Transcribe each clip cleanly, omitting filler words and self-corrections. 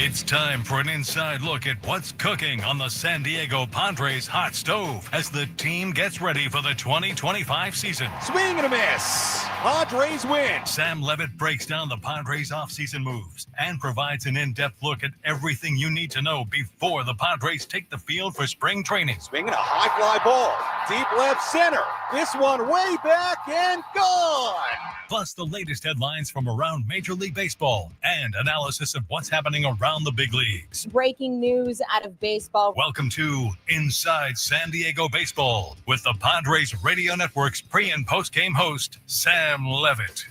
It's time for an inside look at what's cooking on the San Diego Padres hot stove as the team gets ready for the 2025 season. Swing and a miss. Padres win. Sam Levitt breaks down the Padres offseason moves and provides an in-depth look at everything you need to know before the Padres take the field for spring training. Swinging a high fly ball. Deep left center. This one way back and gone. Plus the latest headlines from around Major League Baseball and analysis of what's happening around the big leagues. Breaking news out of baseball. Welcome to Inside San Diego Baseball with the Padres Radio Network's pre- and post-game host, Sam Levitt.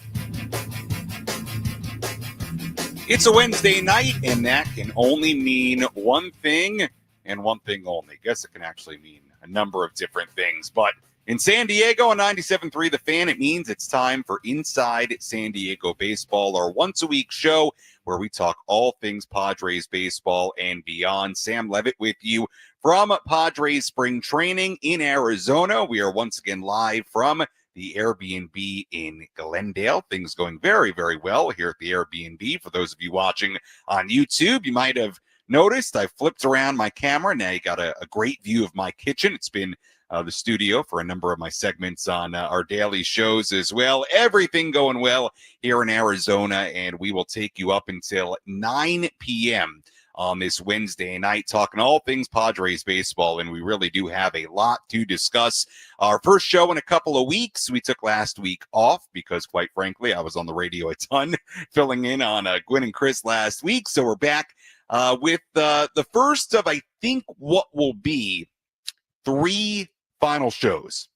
It's a Wednesday night, and that can only mean one thing and one thing only. I guess it can actually mean a number of different things, but in San Diego on 97.3 The Fan, it means it's time for Inside San Diego Baseball, our once-a-week show where we talk all things Padres baseball and beyond. Sam Levitt with you from Padres Spring Training in Arizona. We are once again live from the Airbnb in Glendale. Things going very, very well here at the Airbnb. For those of you watching on YouTube, you might have noticed I flipped around my camera. Now you got a great view of my kitchen. It's been the studio for a number of my segments on our daily shows as well. Everything going well here in Arizona, and we will take you up until 9 p.m. on this Wednesday night, talking all things Padres baseball, and we really do have a lot to discuss. Our first show in a couple of weeks. We took last week off because, quite frankly, I was on the radio a ton, filling in on Gwen and Chris last week, so we're back with the first of, I think, what will be 3 final shows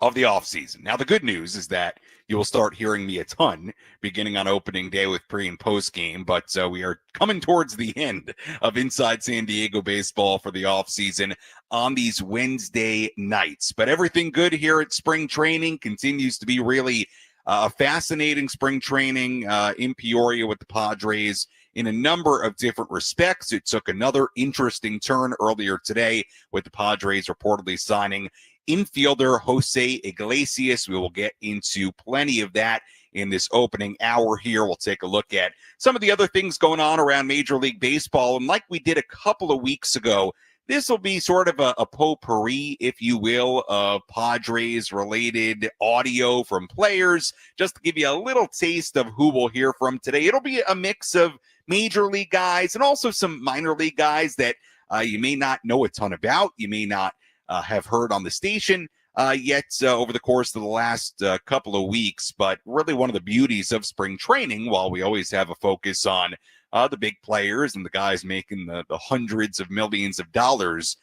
of the offseason. Now, the good news is that you will start hearing me a ton beginning on opening day with pre- and post-game, but we are coming towards the end of Inside San Diego Baseball for the offseason on these Wednesday nights. But everything good here at spring training continues to be really fascinating spring training in Peoria with the Padres in a number of different respects. It took another interesting turn earlier today with the Padres reportedly signing infielder Jose Iglesias. We will get into plenty of that in this opening hour here. We'll take a look at some of the other things going on around Major League Baseball. And like we did a couple of weeks ago, this will be sort of a potpourri, if you will, of Padres-related audio from players, just to give you a little taste of who we'll hear from today. It'll be a mix of Major League guys and also some minor league guys that you may not know a ton about, you may not have heard on the station yet over the course of the last couple of weeks. But really one of the beauties of spring training, while we always have a focus on the big players and the guys making the hundreds of millions of dollars,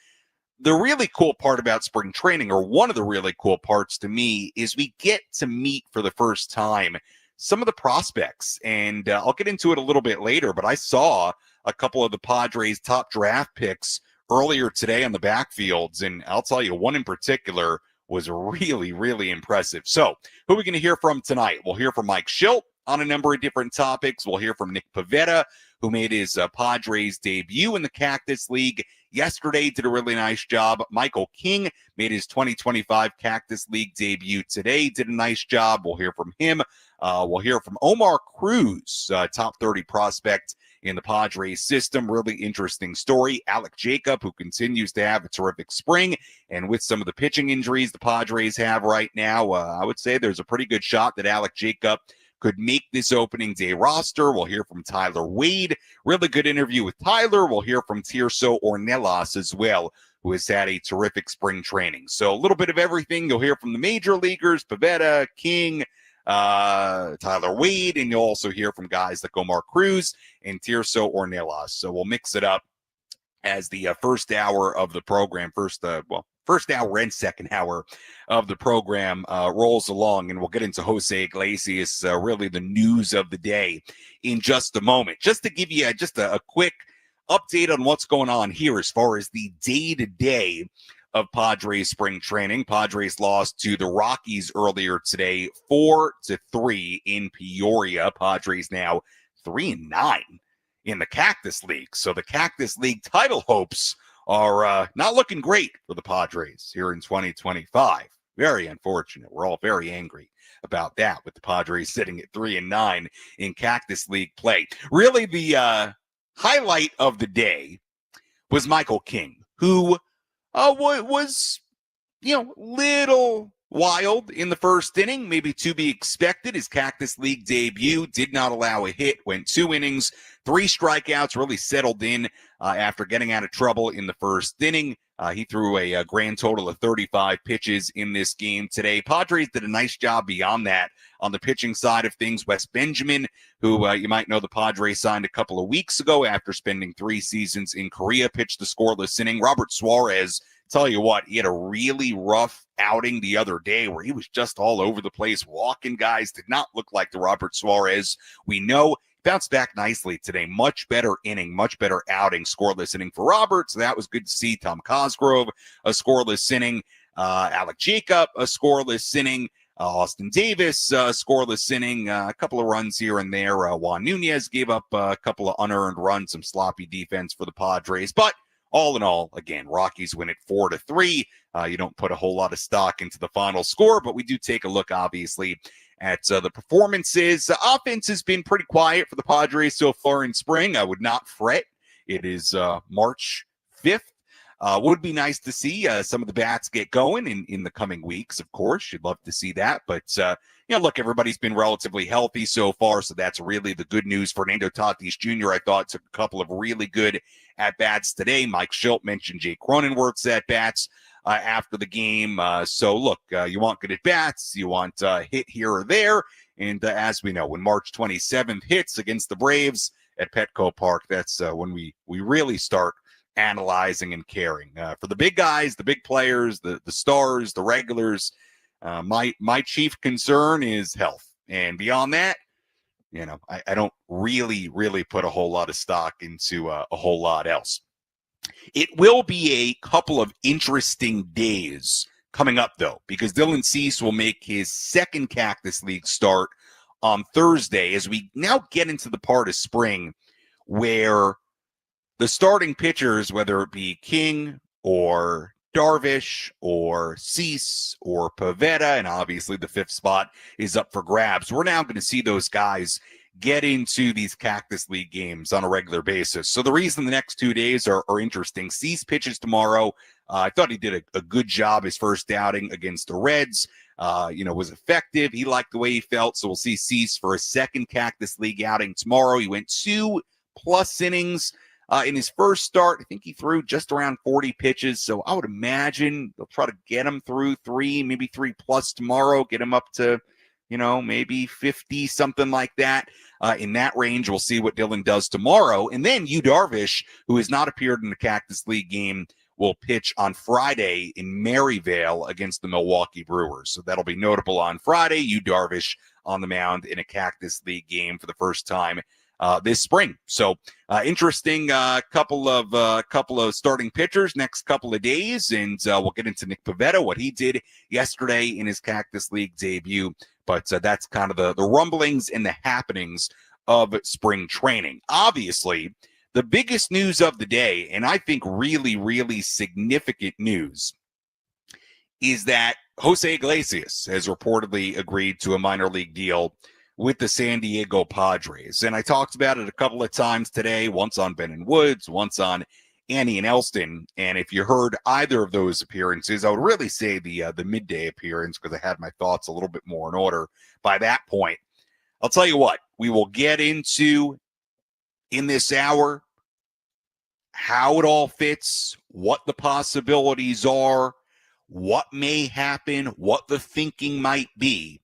the really cool part about spring training, or one of the really cool parts to me, is we get to meet for the first time some of the prospects. And I'll get into it a little bit later, but I saw a couple of the Padres' top draft picks earlier today on the backfields, and I'll tell you, one in particular was really, really impressive. So who are we going to hear from tonight? We'll hear from Mike Shildt on a number of different topics. We'll hear from Nick Pivetta, who made his Padres debut in the Cactus League yesterday, did a really nice job. Michael King made his 2025 Cactus League debut today, did a nice job. We'll hear from him. We'll hear from Omar Cruz, top 30 prospect in the Padres system. Really interesting story. Alec Jacob, who continues to have a terrific spring, and with some of the pitching injuries the Padres have right now, I would say there's a pretty good shot that Alec Jacob could make this opening day roster. We'll hear from Tyler Wade. Really good interview with Tyler. We'll hear from Tirso Ornelas as well, who has had a terrific spring training. So a little bit of everything. You'll hear from the major leaguers, Pivetta, King, Tyler Wade, and you'll also hear from guys like Omar Cruz and Tirso Ornelas. So we'll mix it up as the first hour of the program, first hour and second hour of the program rolls along, and we'll get into Jose Iglesias, really the news of the day, in just a moment. Just to give you just a quick update on what's going on here as far as the day-to-day of Padres spring training. Padres lost to the Rockies earlier today, 4-3 in Peoria. Padres now 3-9 in the Cactus League. So the Cactus League title hopes are not looking great for the Padres here in 2025. Very unfortunate. We're all very angry about that, with the Padres sitting at 3-9 in Cactus League play. Really, the highlight of the day was Michael King, who was, little wild in the first inning, maybe to be expected. His Cactus League debut did not allow a hit, went 2 innings, 3 strikeouts, really settled in after getting out of trouble in the first inning. He threw a grand total of 35 pitches in this game today. Padres did a nice job beyond that on the pitching side of things. Wes Benjamin, who you might know the Padres signed a couple of weeks ago after spending 3 seasons in Korea, pitched the scoreless inning. Robert Suarez, tell you what, he had a really rough outing the other day where he was just all over the place, walking guys. Did not look like the Robert Suarez we know. Bounced back nicely today. Much better inning, much better outing, scoreless inning for Robert. So that was good to see. Tom Cosgrove, a scoreless inning. Alec Jacob, a scoreless inning. Austin Davis, scoreless inning. A couple of runs here and there. Juan Nunez gave up a couple of unearned runs, some sloppy defense for the Padres. But all in all, again, Rockies win it 4-3. You don't put a whole lot of stock into the final score, but we do take a look, obviously, at the performances. The offense has been pretty quiet for the Padres so far in spring. I would not fret. It is March 5th. Would be nice to see some of the bats get going in the coming weeks, of course. You'd love to see that. But, look, everybody's been relatively healthy so far, so that's really the good news. Fernando Tatis Jr., I thought, took a couple of really good at-bats today. Mike Shildt mentioned Jake Cronenworth's at-bats after the game. So, look, you want good at-bats. You want hit here or there. And as we know, when March 27th hits against the Braves at Petco Park, that's when we really start analyzing and caring. For the big guys, the big players, the stars, the regulars, my chief concern is health. And beyond that, I don't really put a whole lot of stock into a whole lot else. It will be a couple of interesting days coming up, though, because Dylan Cease will make his second Cactus League start on Thursday as we now get into the part of spring where the starting pitchers, whether it be King or Darvish or Cease or Pivetta, and obviously the 5th spot is up for grabs. We're now going to see those guys get into these Cactus League games on a regular basis. So the reason the next 2 days are interesting. Cease pitches tomorrow. I thought he did a good job his first outing against the Reds. Was effective. He liked the way he felt. So we'll see Cease for a second Cactus League outing tomorrow. He went 2+ innings. In his first start, I think he threw just around 40 pitches. So I would imagine they'll try to get him through 3, maybe 3+ tomorrow, get him up to, maybe 50, something like that. In that range, we'll see what Dylan does tomorrow. And then Yu Darvish, who has not appeared in the Cactus League game, will pitch on Friday in Maryvale against the Milwaukee Brewers. So that'll be notable on Friday. Yu Darvish on the mound in a Cactus League game for the first time this spring. So interesting couple of starting pitchers next couple of days, and we'll get into Nick Pivetta, what he did yesterday in his Cactus League debut. But that's kind of the rumblings and the happenings of spring training. Obviously, the biggest news of the day, and I think really significant news, is that Jose Iglesias has reportedly agreed to a minor league deal with the San Diego Padres. And I talked about it a couple of times today, once on Ben and Woods, once on Annie and Elston. And if you heard either of those appearances, I would really say the midday appearance, because I had my thoughts a little bit more in order by that point. I'll tell you what, we will get into in this hour how it all fits, what the possibilities are, what may happen, what the thinking might be.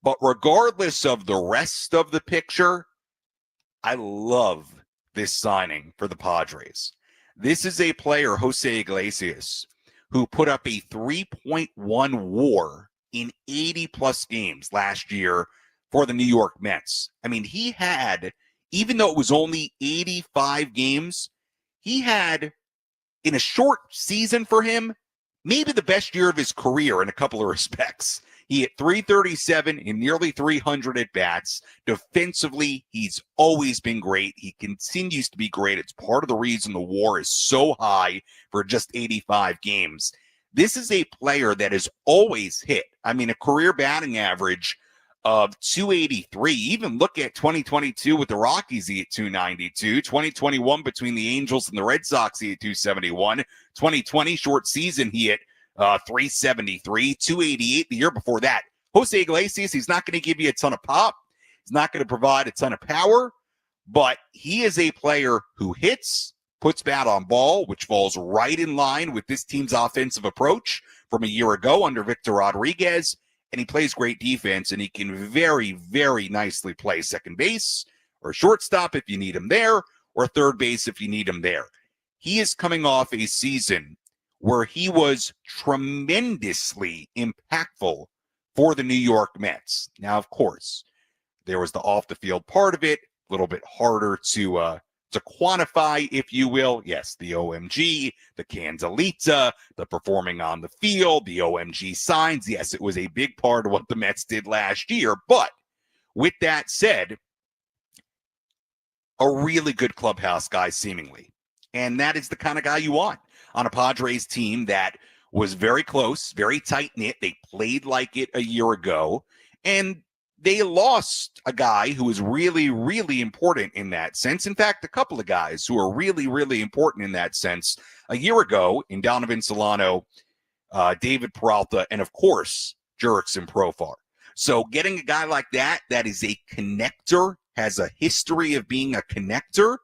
But regardless of the rest of the picture, I love this signing for the Padres. This is a player, Jose Iglesias, who put up a 3.1 WAR in 80+ games last year for the New York Mets. I mean, he had, even though it was only 85 games, he had, in a short season for him, maybe the best year of his career in a couple of respects. He hit 337 in nearly 300 at-bats. Defensively, he's always been great. He continues to be great. It's part of the reason the WAR is so high for just 85 games. This is a player that has always hit, a career batting average of 283. Even look at 2022 with the Rockies, he hit 292. 2021 between the Angels and the Red Sox, he hit 271. 2020 short season, he hit 373, 288 the year before that. Jose Iglesias, he's not going to give you a ton of pop. He's not going to provide a ton of power, but he is a player who hits, puts bat on ball, which falls right in line with this team's offensive approach from a year ago under Victor Rodriguez. And he plays great defense, and he can very, very nicely play second base or shortstop if you need him there, or third base if you need him there. He is coming off a season where he was tremendously impactful for the New York Mets. Now, of course, there was the off-the-field part of it, a little bit harder to quantify, if you will. Yes, the OMG, the Candelita, the performing on the field, the OMG signs. Yes, it was a big part of what the Mets did last year. But with that said, a really good clubhouse guy, seemingly. And that is the kind of guy you want on a Padres team that was very close, very tight-knit. They played like it a year ago. And they lost a guy who was really, really important in that sense. In fact, a couple of guys who are really, really important in that sense a year ago in Donovan Solano, David Peralta, and of course, Jurickson Profar. So getting a guy like that is a connector, has a history of being a connector,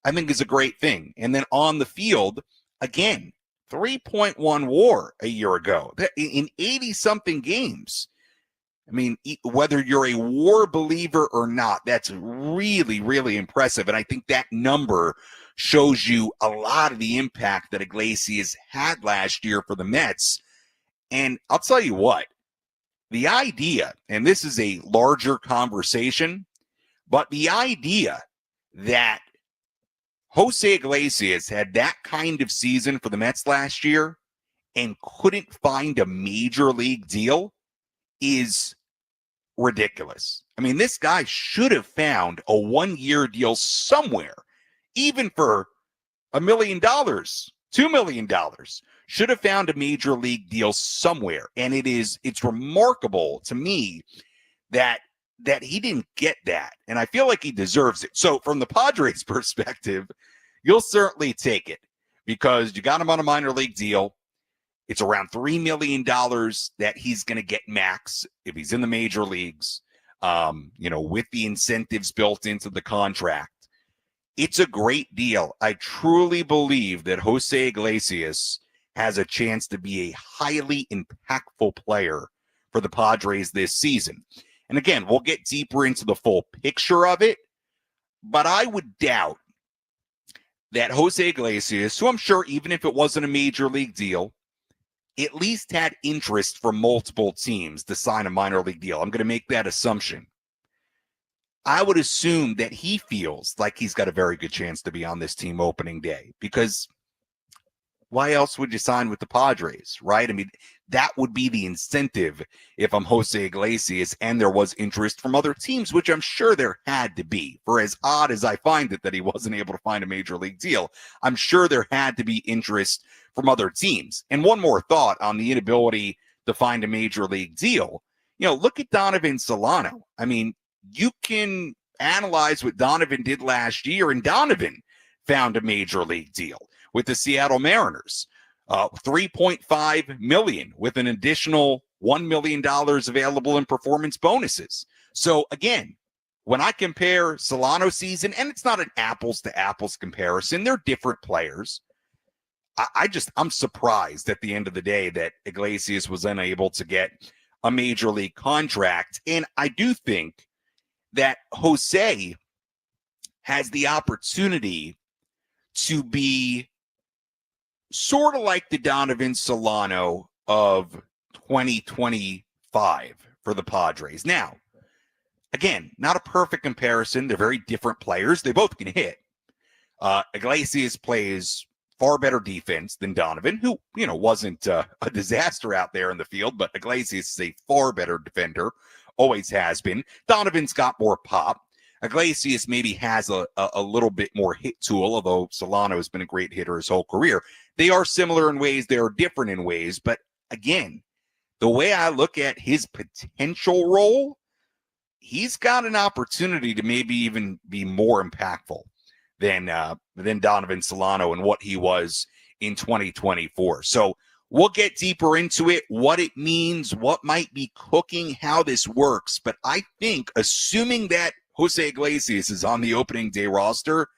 I think is a great thing. And then on the field, again, 3.1 WAR a year ago in 80-something games. I mean, whether you're a WAR believer or not, that's really, really impressive. And I think that number shows you a lot of the impact that Iglesias had last year for the Mets. And I'll tell you what, the idea, and this is a larger conversation, but the idea that Jose Iglesias had that kind of season for the Mets last year and couldn't find a major league deal is ridiculous. I mean, this guy should have found a one-year deal somewhere, even for $1 million, $2 million. Should have found a major league deal somewhere. And it's remarkable to me that he didn't get that. And I feel like he deserves it. So from the Padres' perspective, you'll certainly take it because you got him on a minor league deal. It's around $3 million that he's going to get max if he's in the major leagues, with the incentives built into the contract. It's a great deal. I truly believe that Jose Iglesias has a chance to be a highly impactful player for the Padres this season. And again, we'll get deeper into the full picture of it, but I would doubt that Jose Iglesias, who I'm sure even if it wasn't a major league deal, at least had interest from multiple teams to sign a minor league deal. I'm going to make that assumption. I would assume that he feels like he's got a very good chance to be on this team opening day because why else would you sign with the Padres, right? I mean, that would be the incentive if I'm Jose Iglesias and there was interest from other teams, which I'm sure there had to be. For as odd as I find it that he wasn't able to find a major league deal, I'm sure there had to be interest from other teams. And one more thought on the inability to find a major league deal. Look at Donovan Solano. I mean, you can analyze what Donovan did last year, and Donovan found a major league deal with the Seattle Mariners. $3.5 million with an additional $1 million available in performance bonuses. So again, when I compare Solano's season, and it's not an apples to apples comparison, they're different players. I'm surprised at the end of the day that Iglesias was unable to get a major league contract. And I do think that Jose has the opportunity to be sort of like the Donovan Solano of 2025 for the Padres. Now, again, not a perfect comparison. They're very different players. They both can hit. Iglesias plays far better defense than Donovan, who, wasn't a disaster out there in the field, but Iglesias is a far better defender, always has been. Donovan's got more pop. Iglesias maybe has a little bit more hit tool, although Solano has been a great hitter his whole career. They are similar in ways. They are different in ways. But again, the way I look at his potential role, he's got an opportunity to maybe even be more impactful than Donovan Solano and what he was in 2024. So we'll get deeper into it, what it means, what might be cooking, how this works. But I think, assuming that Jose Iglesias is on the opening day roster,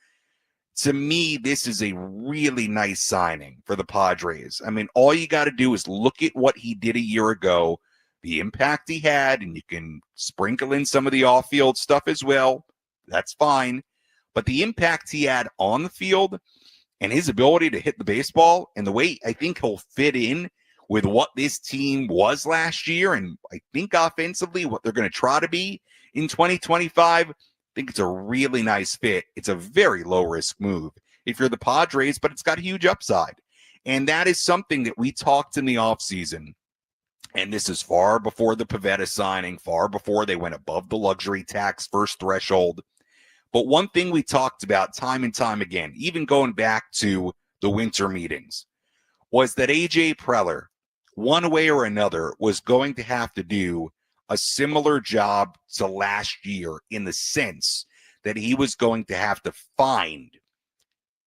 to me, this is a really nice signing for the Padres. I mean, all you got to do is look at what he did a year ago, the impact he had, and you can sprinkle in some of the off-field stuff as well. That's fine. But the impact he had on the field and his ability to hit the baseball and the way I think he'll fit in with what this team was last year, and I think offensively what they're going to try to be in 2025, I think it's a really nice fit. It's a very low-risk move if you're the Padres, but it's got a huge upside. And that is something that we talked in the offseason. And this is far before the Pivetta signing, far before they went above the luxury tax first threshold. But one thing we talked about time and time again, even going back to the winter meetings, was that A.J. Preller, one way or another, was going to have to do a similar job to last year in the sense that he was going to have to find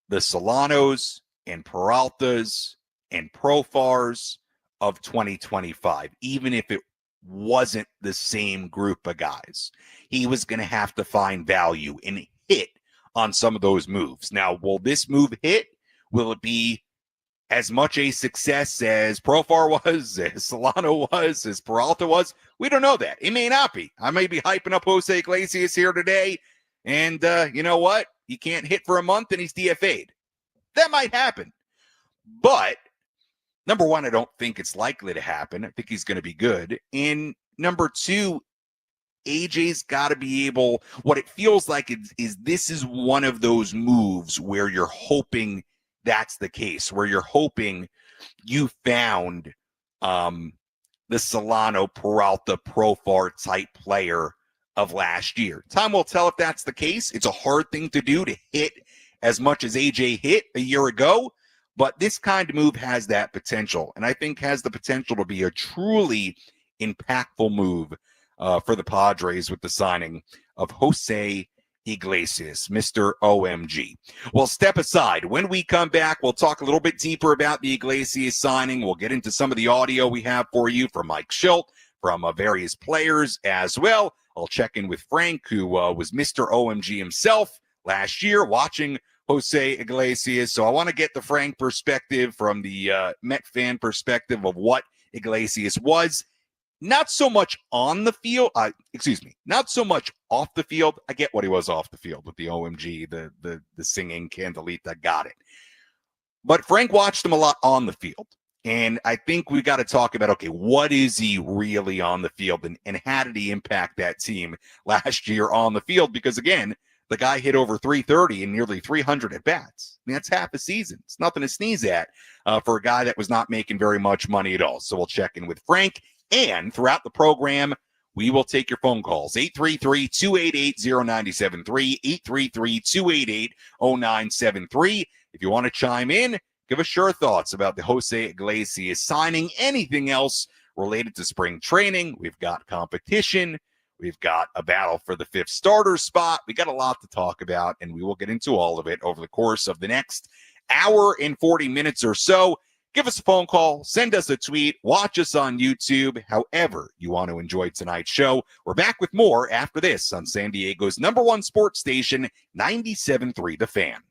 the Solanos and Peraltas and Profars of 2025, even if it wasn't the same group of guys. He was going to have to find value and hit on some of those moves. Now, will this move hit? Will it be as much a success as Profar was, as Solano was, as Peralta was? We don't know that. It may not be. I may be hyping up Jose Iglesias here today, and you know what? He can't hit for a month, and he's DFA'd. That might happen. But, number one, I don't think it's likely to happen. I think he's going to be good. And number two, AJ's got to be able, what it feels like is this is one of those moves where you're hoping that's the case, where you're hoping you found the Solano, Peralta, Profar type player of last year. Time will tell if that's the case. It's a hard thing to do to hit as much as AJ hit a year ago, but this kind of move has that potential, and I think has the potential to be a truly impactful move for the Padres with the signing of Jose Iglesias, Mr. OMG. Well, step aside. When we come back, we'll talk a little bit deeper about the Iglesias signing. We'll get into some of the audio we have for you from Mike Shildt, from various players as well. I'll check in with Frank, who was Mr. OMG himself last year, watching Jose Iglesias. So I want to get the Frank perspective from the Met fan perspective of what Iglesias was. Not so much on the field, not so much off the field. I get what he was off the field with the OMG, the singing Candelita, got it. But Frank watched him a lot on the field. And I think we got to talk about, okay, what is he really on the field, and how did he impact that team last year on the field? Because, again, the guy hit over 330 and nearly 300 at-bats. I mean, that's half a season. It's nothing to sneeze at for a guy that was not making very much money at all. So we'll check in with Frank. And throughout the program, we will take your phone calls. 833-288-0973, 833-288-0973. If you want to chime in, give us your thoughts about the Jose Iglesias signing, anything else related to spring training. We've got competition. We've got a battle for the fifth starter spot. We got a lot to talk about, and we will get into all of it over the course of the next hour and 40 minutes or so. Give us a phone call, send us a tweet, watch us on YouTube, however you want to enjoy tonight's show. We're back with more after this on San Diego's #1 sports station, 97.3 The Fan.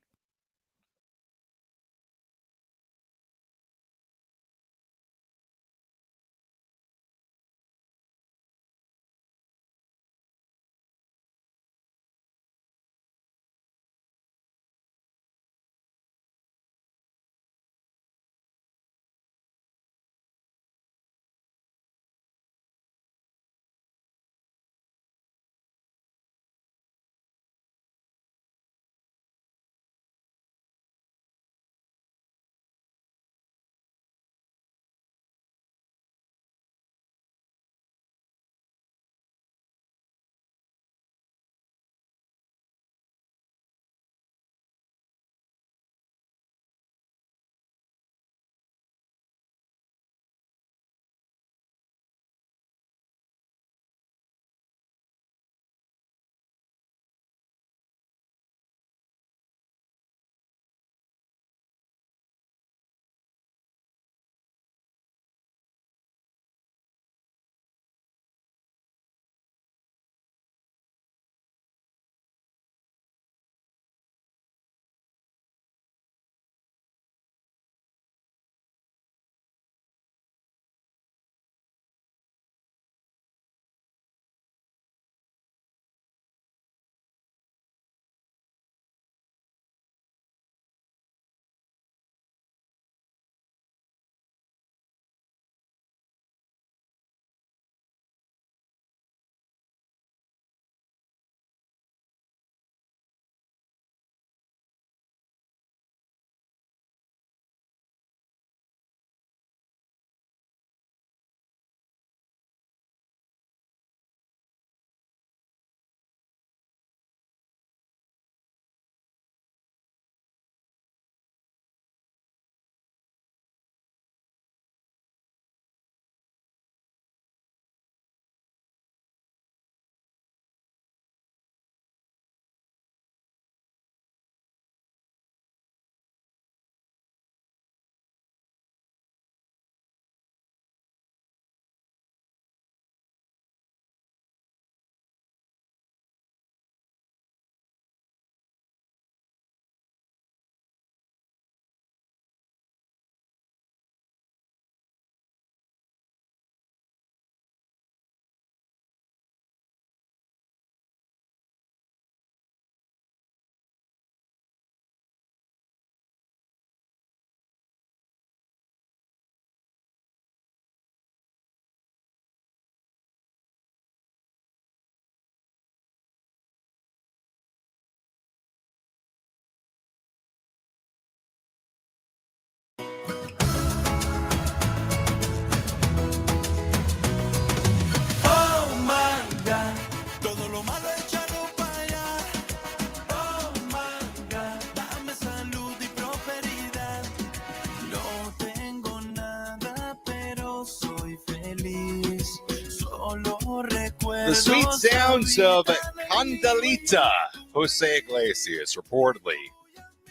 The sweet sounds of Candalita. Jose Iglesias reportedly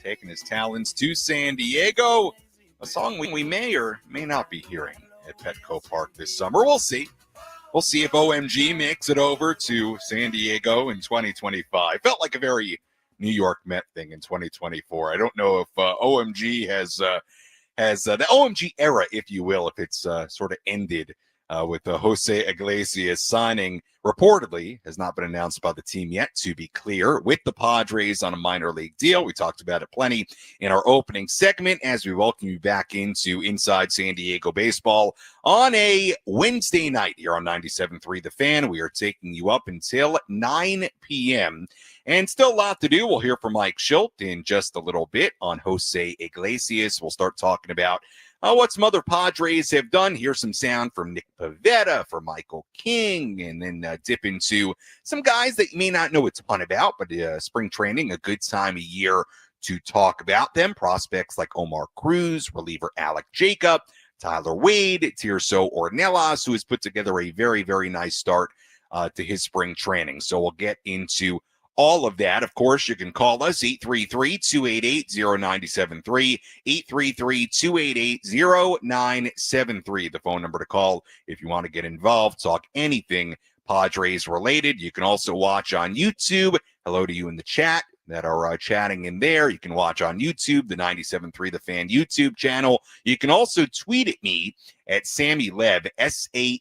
taking his talents to San Diego. A song we may or may not be hearing at Petco Park this summer. We'll see. We'll see if OMG makes it over to San Diego in 2025. Felt like a very New York Met thing in 2024. I don't know if OMG has the OMG era, if you will, if it's sort of ended with Jose Iglesias signing, reportedly, has not been announced by the team yet, to be clear, with the Padres on a minor league deal. We talked about it plenty in our opening segment as we welcome you back into Inside San Diego Baseball on a Wednesday night here on 97.3 The Fan. We are taking you up until 9 p.m. And still a lot to do. We'll hear from Mike Shildt in just a little bit on Jose Iglesias. We'll start talking about what some other Padres have done. Here's some sound from Nick Pivetta, for Michael King, and then dip into some guys that you may not know a ton about, but spring training, a good time of year to talk about them. Prospects like Omar Cruz, reliever Alec Jacob, Tyler Wade, Tirso Ornelas, who has put together a very, very nice start to his spring training. So we'll get into all of that. Of course, you can call us 833-288-0973, 833-288-0973, the phone number to call if you want to get involved, talk anything Padres related. You can also watch on YouTube. Hello to you in the chat that are chatting in there. You can watch on YouTube, the 97.3 The Fan YouTube channel. You can also tweet at me at Sammy Lev, SammyLev.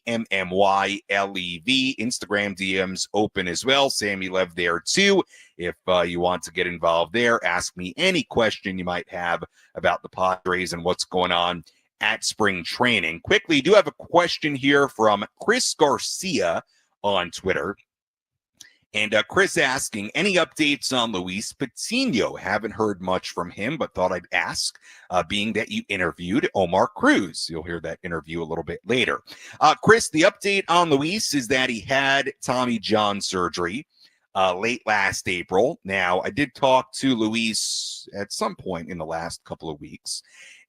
Instagram DMs open as well. Sammy Lev there too. If you want to get involved there, ask me any question you might have about the Padres and what's going on at spring training. Quickly, do have a question here from Chris Garcia on Twitter. And Chris asking, any updates on Luis Patino? Haven't heard much from him, but thought I'd ask, being that you interviewed Omar Cruz. You'll hear that interview a little bit later. Chris, the update on Luis is that he had Tommy John surgery late last April. Now, I did talk to Luis at some point in the last couple of weeks,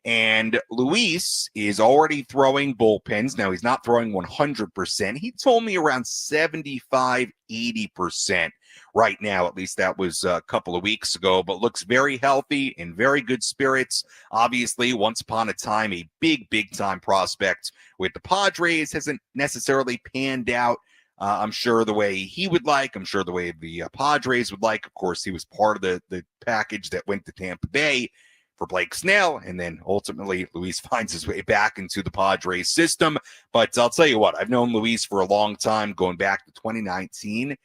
and Luis is already throwing bullpens. Now, he's not throwing 100%. He told me around 75, 80% right now. At least that was a couple of weeks ago, but looks very healthy, in very good spirits. Obviously, once upon a time, a big time prospect with the Padres, hasn't necessarily panned out, I'm sure, the way he would like. I'm sure the way the Padres would like. Of course, he was part of the package that went to Tampa Bay for Blake Snell, and then ultimately Luis finds his way back into the Padres system. But I'll tell you what, I've known Luis for a long time, going back to 2019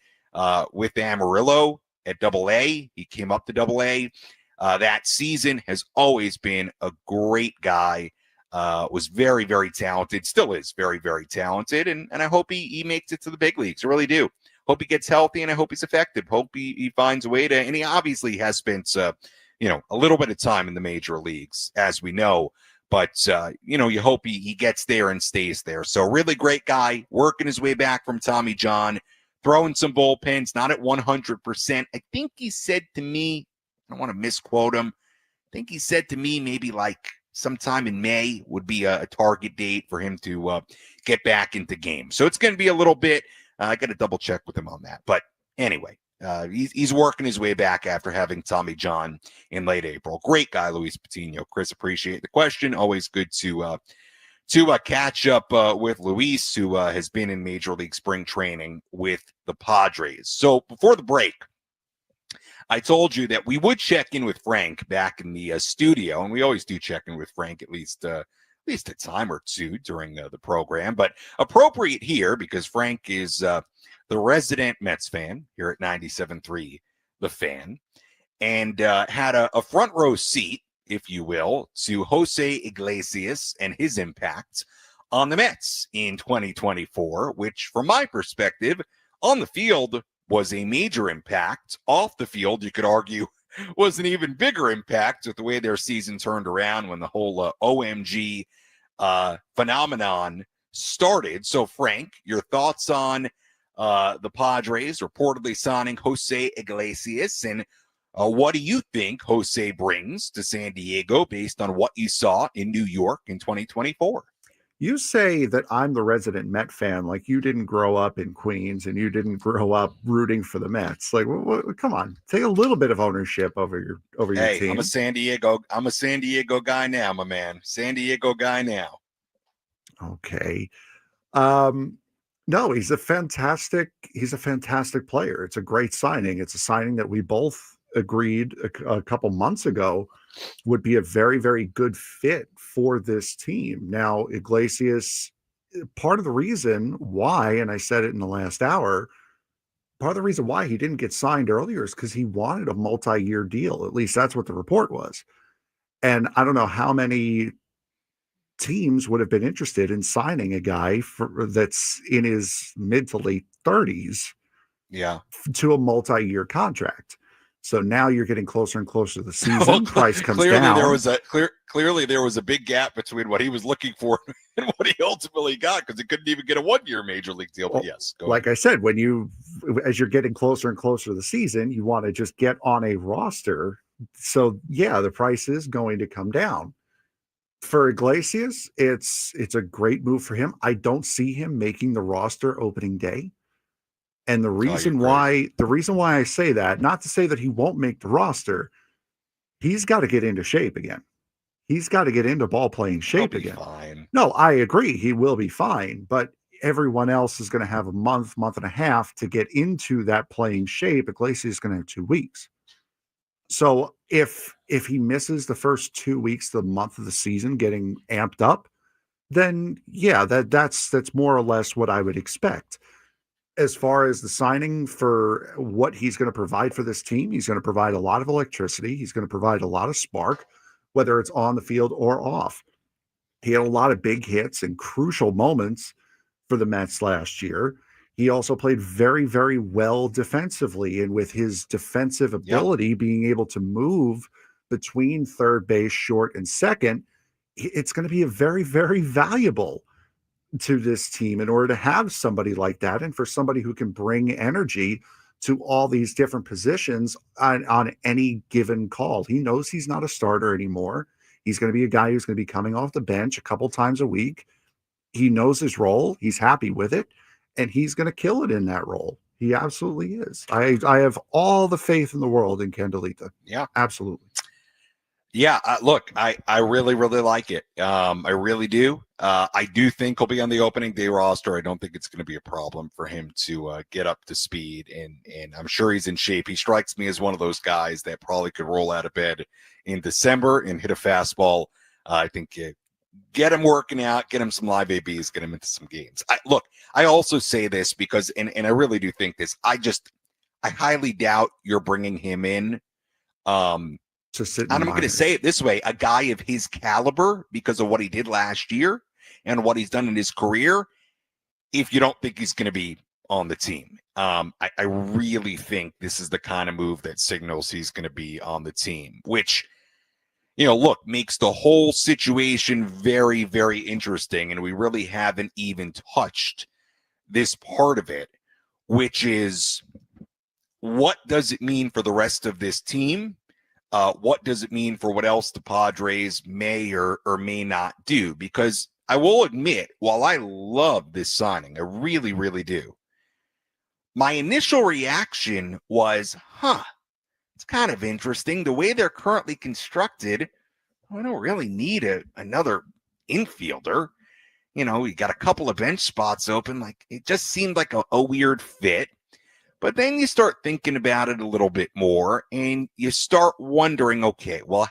with Amarillo at Double-A. He came up to Double-A that season, has always been a great guy, was very, very talented, still is very, very talented, and I hope he makes it to the big leagues. I really do. Hope he gets healthy, and I hope he's effective. Hope he finds a way to, and he obviously has spent a little bit of time in the major leagues, as we know, but, you hope he gets there and stays there. So really great guy, working his way back from Tommy John, throwing some bullpens, not at 100%. I think he said to me, I don't want to misquote him, I think he said to me maybe like sometime in May would be a target date for him to get back into games. So it's going to be a little bit, I got to double check with him on that. But anyway, he's working his way back after having Tommy John in late April. Great guy, Luis Patino. Chris, appreciate the question. Always good to catch up with Luis, who has been in Major League Spring Training with the Padres. So before the break, I told you that we would check in with Frank back in the studio, and we always do check in with Frank at least a time or two during the program. But appropriate here because Frank is the resident Mets fan here at 97.3 The Fan, and had a front row seat, if you will, to Jose Iglesias and his impact on the Mets in 2024, which from my perspective on the field was a major impact. Off the field, you could argue, was an even bigger impact with the way their season turned around when the whole OMG phenomenon started. So Frank, your thoughts on the Padres reportedly signing Jose Iglesias, and what do you think Jose brings to San Diego based on what you saw in New York in 2024? You say that I'm the resident Met fan, like you didn't grow up in Queens and you didn't grow up rooting for the Mets. Like, come on, take a little bit of ownership over your Hey, team. I'm a San Diego guy now, my man. San Diego guy now. Okay. No, he's a fantastic player. It's a great signing. It's a signing that we both agreed a couple months ago would be a very, very good fit for this team. Now, Iglesias, part of the reason why, and I said it in the last hour, part of the reason why he didn't get signed earlier is because he wanted a multi-year deal. At least that's what the report was. And I don't know how many teams would have been interested in signing a guy that's in his mid to late 30s to a multi-year contract. So now you're getting closer and closer to the season. Well, price comes clearly down. Clearly there was a big gap between what he was looking for and what he ultimately got, because he couldn't even get a 1-year major league deal. But yes, like I said, as you're getting closer and closer to the season, you want to just get on a roster. So yeah, the price is going to come down. For Iglesias, it's a great move for him. I don't see him making the roster opening day. And the reason why I say that, not to say that he won't make the roster, he's got to get into shape again. He's got to get into ball playing shape again. Fine. No, I agree. He will be fine, but everyone else is going to have a month and a half to get into that playing shape. Iglesias is going to have 2 weeks. So if he misses the first 2 weeks, the month of the season getting amped up, then yeah, that's more or less what I would expect. As far as the signing for what he's going to provide for this team, he's going to provide a lot of electricity. He's going to provide a lot of spark, whether it's on the field or off. He had a lot of big hits and crucial moments for the Mets last year. He also played very, very well defensively, and with his defensive ability, being able to move between third base, short, and second, it's going to be a very, very valuable to this team in order to have somebody like that, and for somebody who can bring energy to all these different positions on any given call. He knows he's not a starter anymore. He's going to be a guy who's going to be coming off the bench a couple times a week. He knows his role. He's happy with it, and he's going to kill it in that role. He absolutely is. I have all the faith in the world in Candelita. Yeah, absolutely. Yeah, look, I really, really like it. I really do. I do think he'll be on the opening day roster. I don't think it's going to be a problem for him to get up to speed, and I'm sure he's in shape. He strikes me as one of those guys that probably could roll out of bed in December and hit a fastball. I think get him working out, get him some live ABs, get him into some games. I also say this because, and I really do think this, I highly doubt you're bringing him in. And I'm going to say it this way, a guy of his caliber, because of what he did last year and what he's done in his career, if you don't think he's going to be on the team. I really think this is the kind of move that signals he's going to be on the team, which, look, makes the whole situation very, very interesting. And we really haven't even touched this part of it, which is, what does it mean for the rest of this team? What does it mean for what else the Padres may or may not do? Because I will admit, while I love this signing, I really, really do, my initial reaction was, it's kind of interesting. The way they're currently constructed, I don't really need another infielder. You got a couple of bench spots open. Like, it just seemed like a weird fit. But then you start thinking about it a little bit more, and you start wondering, okay, well,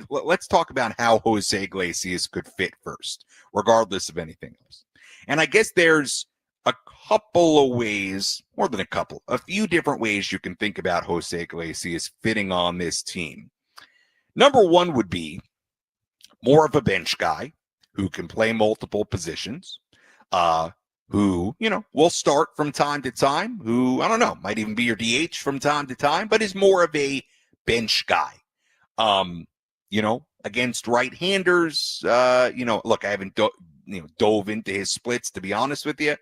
let's talk about how Jose Iglesias could fit first, regardless of anything else. And I guess there's a couple of ways, more than a couple, a few different ways you can think about Jose Iglesias fitting on this team. Number one would be more of a bench guy who can play multiple positions, who, will start from time to time, who, I don't know, might even be your DH from time to time, but is more of a bench guy. Against right-handers, look, I haven't dove into his splits, to be honest with you,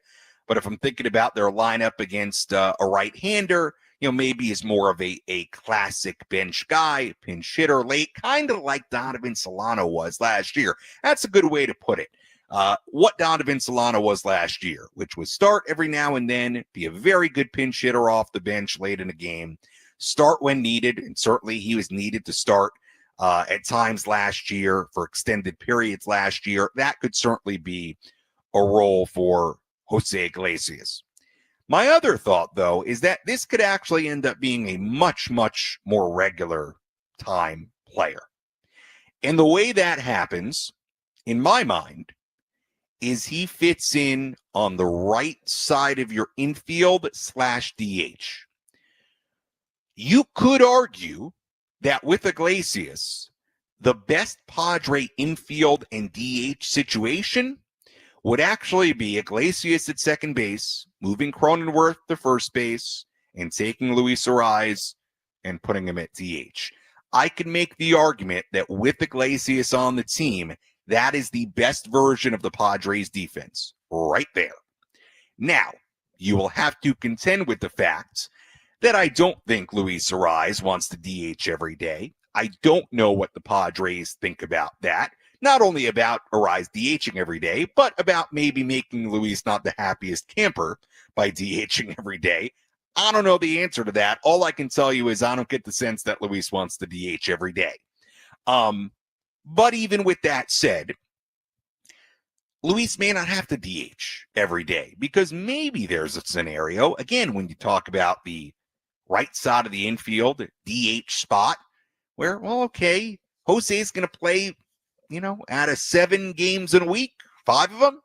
but if I'm thinking about their lineup against a right-hander, maybe is more of a classic bench guy, pinch hitter late, kind of like Donovan Solano was last year. That's a good way to put it. what Donovan Solano was last year, which was start every now and then, be a very good pinch hitter off the bench late in a game, start when needed, and certainly he was needed to start at times last year for extended periods last year. That could certainly be a role for Jose Iglesias. My other thought, though, is that this could actually end up being a much, much more regular time player. And the way that happens, in my mind, is he fits in on the right side of your infield / DH. You could argue that with Iglesias, the best Padre infield and DH situation would actually be Iglesias at second base, moving Cronenworth to first base, and taking Luis Ariz and putting him at DH. I could make the argument that with Iglesias on the team, that is the best version of the Padres defense right there. Now, you will have to contend with the fact that I don't think Luis Ariz wants to DH every day. I don't know what the Padres think about that. Not only about Ariz DHing every day, but about maybe making Luis not the happiest camper by DHing every day. I don't know the answer to that. All I can tell you is I don't get the sense that Luis wants to DH every day. But even with that said, Luis may not have to DH every day because maybe there's a scenario, again, when you talk about the right side of the infield, DH spot, where, well, okay, Jose's going to play, out of 7 games in a week, 5 of them,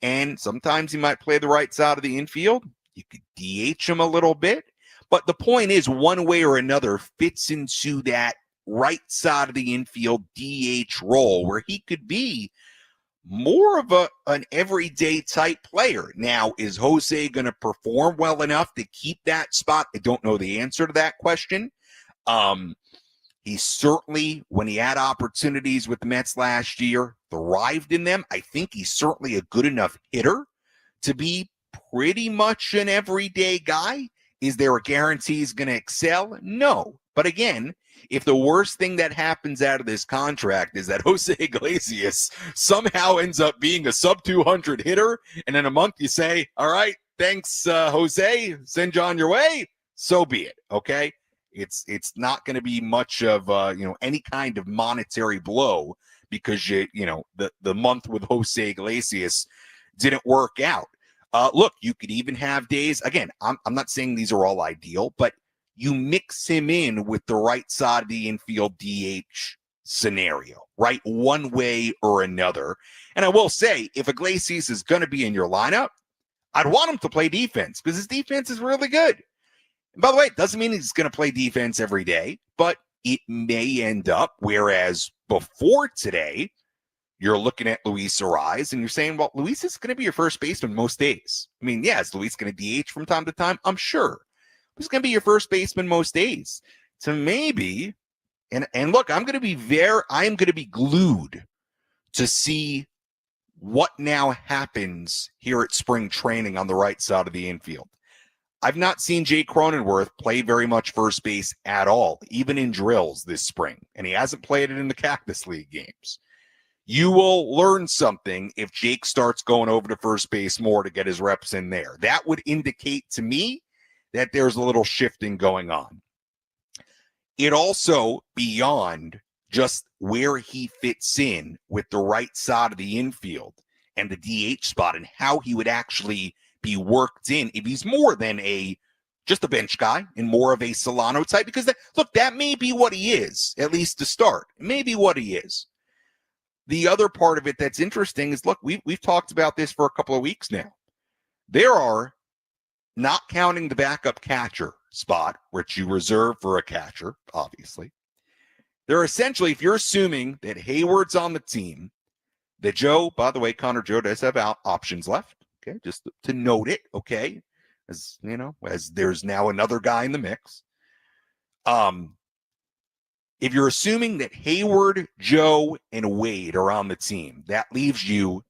and sometimes he might play the right side of the infield. You could DH him a little bit, but the point is, one way or another fits into that right side of the infield DH role where he could be more of an everyday type player. Now, is Jose going to perform well enough to keep that spot? I don't know the answer to that question. He certainly, when he had opportunities with the Mets last year, thrived in them. I think he's certainly a good enough hitter to be pretty much an everyday guy. Is there a guarantee he's going to excel? No. But again, if the worst thing that happens out of this contract is that Jose Iglesias somehow ends up being a sub-200 hitter, and in a month you say, all right, thanks, Jose, send you on your way, so be it, okay? It's not going to be much of any kind of monetary blow because the month with Jose Iglesias didn't work out. Look, you could even have days. Again, I'm not saying these are all ideal, but you mix him in with the right side of the infield DH scenario, right? One way or another. And I will say, if Iglesias is going to be in your lineup, I'd want him to play defense because his defense is really good. And by the way, it doesn't mean he's going to play defense every day, but it may end up, whereas before today, you're looking at Luis Ariz and you're saying, well, Luis is going to be your first baseman most days. I mean, yeah, is Luis going to DH from time to time? I'm sure. Who's going to be your first baseman most days? So maybe, and look, I'm going to be glued to see what now happens here at spring training on the right side of the infield. I've not seen Jay Cronenworth play very much first base at all, even in drills this spring, and he hasn't played it in the Cactus League games. You will learn something if Jake starts going over to first base more to get his reps in there. That would indicate to me that there's a little shifting going on. It also, beyond just where he fits in with the right side of the infield and the DH spot and how he would actually be worked in if he's more than just a bench guy and more of a Solano type, because that may be what he is, at least to start. It may be what he is. The other part of it that's interesting is, look, we've talked about this for a couple of weeks now. There are, not counting the backup catcher spot, which you reserve for a catcher, obviously. They're essentially, if you're assuming that Hayward's on the team, that Joe, by the way, Connor Joe does have options left, okay, just to note it, okay, as there's now another guy in the mix. If you're assuming that Hayward, Joe, and Wade are on the team, that leaves you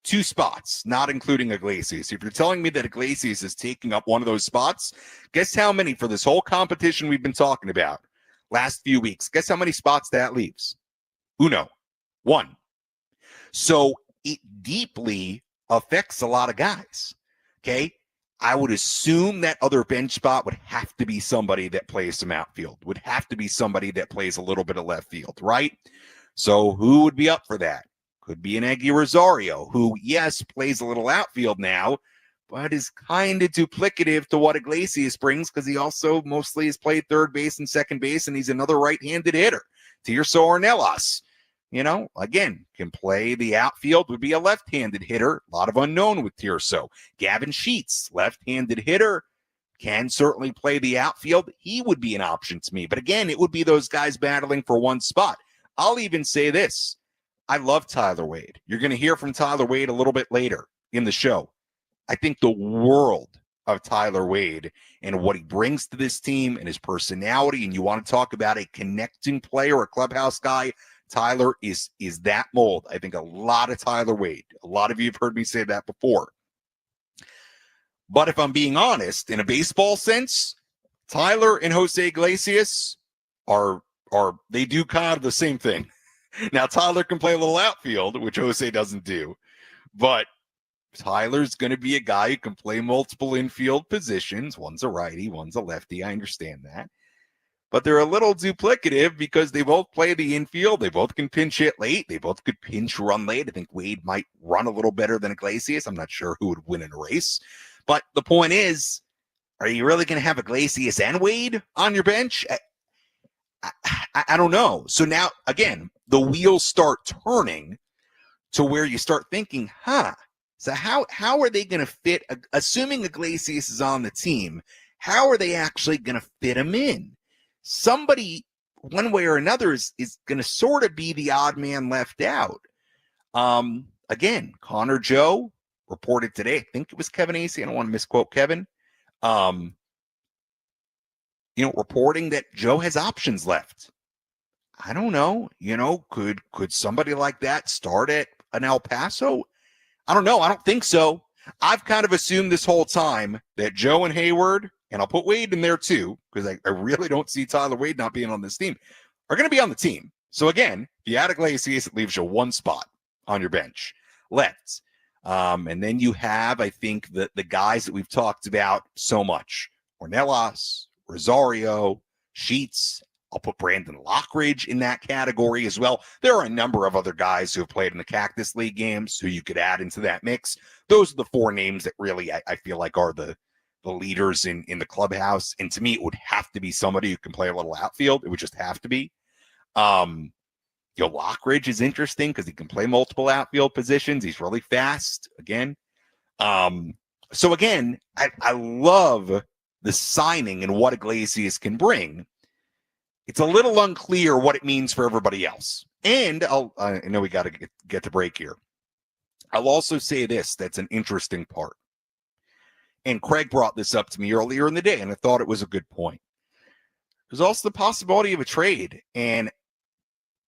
2 spots, not including Iglesias. If you're telling me that Iglesias is taking up one of those spots, guess how many for this whole competition we've been talking about last few weeks? Guess how many spots that leaves? Uno. 1. So it deeply affects a lot of guys. Okay. I would assume that other bench spot would have to be somebody that plays some outfield, would have to be somebody that plays a little bit of left field, right? So who would be up for that? Could be an Eggy Rosario, who, yes, plays a little outfield now, but is kind of duplicative to what Iglesias brings because he also mostly has played third base and second base, and he's another right-handed hitter. Tirso Ornelas, again, can play the outfield, would be a left-handed hitter. A lot of unknown with Tirso. Gavin Sheets, left-handed hitter, can certainly play the outfield. He would be an option to me. But again, it would be those guys battling for one spot. I'll even say this. I love Tyler Wade. You're going to hear from Tyler Wade a little bit later in the show. I think the world of Tyler Wade and what he brings to this team and his personality, and you want to talk about a connecting player, a clubhouse guy, Tyler is that mold. I think a lot of Tyler Wade. A lot of you have heard me say that before. But if I'm being honest, in a baseball sense, Tyler and Jose Iglesias they do kind of the same thing. Now, Tyler can play a little outfield, which Jose doesn't do. But Tyler's going to be a guy who can play multiple infield positions. One's a righty, one's a lefty. I understand that. But they're a little duplicative because they both play the infield. They both can pinch hit late. They both could pinch run late. I think Wade might run a little better than Iglesias. I'm not sure who would win in a race. But the point is, are you really going to have Iglesias and Wade on your bench? I don't know. So now, again, the wheels start turning to where you start thinking, so how are they going to fit, assuming Iglesias is on the team, how are they actually going to fit him in? Somebody, one way or another, is going to sort of be the odd man left out. Again, Connor Joe reported today, I think it was Kevin Acey, I don't want to misquote Kevin, reporting that Joe has options left. I don't know, could somebody like that start at an El Paso? I don't know. I don't think so. I've kind of assumed this whole time that Joe and Hayward, and I'll put Wade in there too, because I really don't see Tyler Wade not being on this team, are going to be on the team. So again, if you add Iglesias, it leaves you one spot on your bench left. And then you have, I think, the guys that we've talked about so much. Ornelas, Rosario, Sheets. I'll put Brandon Lockridge in that category as well. There are a number of other guys who have played in the Cactus League games who you could add into that mix. Those are the four names that really I feel like are the leaders in the clubhouse. And to me, it would have to be somebody who can play a little outfield. It would just have to be. Lockridge is interesting because he can play multiple outfield positions. He's really fast again. So again, I love the signing and what Iglesias can bring. It's a little unclear what it means for everybody else. And I know we got to get to break here. I'll also say this, that's an interesting part. And Craig brought this up to me earlier in the day, and I thought it was a good point. There's also the possibility of a trade. And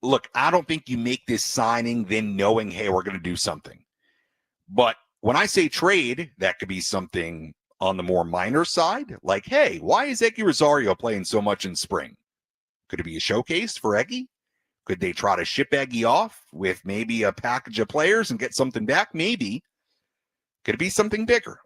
look, I don't think you make this signing then knowing, hey, we're going to do something. But when I say trade, that could be something on the more minor side. Like, hey, why is Eggy Rosario playing so much in spring? Could it be a showcase for Eggy? Could they try to ship Eggy off with maybe a package of players and get something back? Maybe. Could it be something bigger?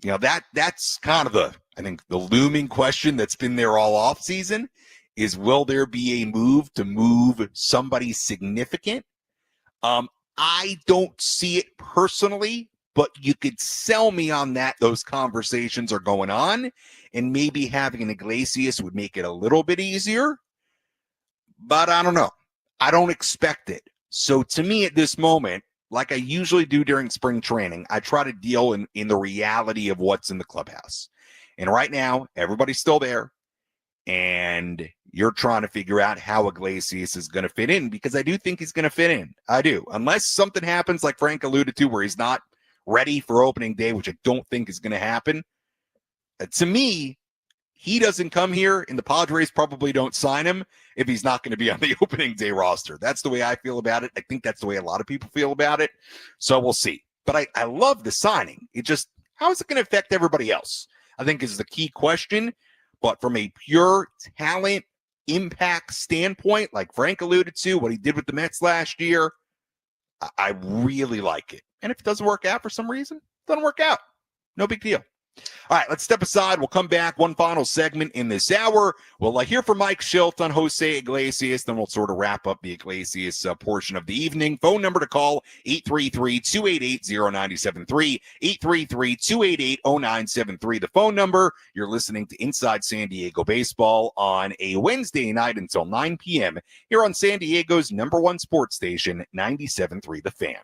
That's kind of I think the looming question that's been there all off season is, will there be a move to move somebody significant? I don't see it personally, but you could sell me on that. Those conversations are going on, and maybe having an Iglesias would make it a little bit easier. But I don't know. I don't expect it. So to me at this moment, like I usually do during spring training, I try to deal in the reality of what's in the clubhouse. And right now, everybody's still there. And you're trying to figure out how Iglesias is going to fit in, because I do think he's going to fit in. I do. Unless something happens like Frank alluded to where he's not ready for opening day, which I don't think is going to happen. To me, he doesn't come here, and the Padres probably don't sign him if he's not going to be on the opening day roster. That's the way I feel about it. I think that's the way a lot of people feel about it. So we'll see. But I love the signing. It just, how is it going to affect everybody else? I think is the key question. But from a pure talent impact standpoint, like Frank alluded to, what he did with the Mets last year, I really like it. And if it doesn't work out for some reason, it doesn't work out. No big deal. All right, let's step aside. We'll come back. One final segment in this hour. We'll hear from Mike Shildt on Jose Iglesias. Then we'll sort of wrap up the Iglesias portion of the evening. Phone number to call, 833-288-0973, 833-288-0973. The phone number. You're listening to Inside San Diego Baseball on a Wednesday night until 9 p.m. here on San Diego's #1 sports station, 97.3 The Fan.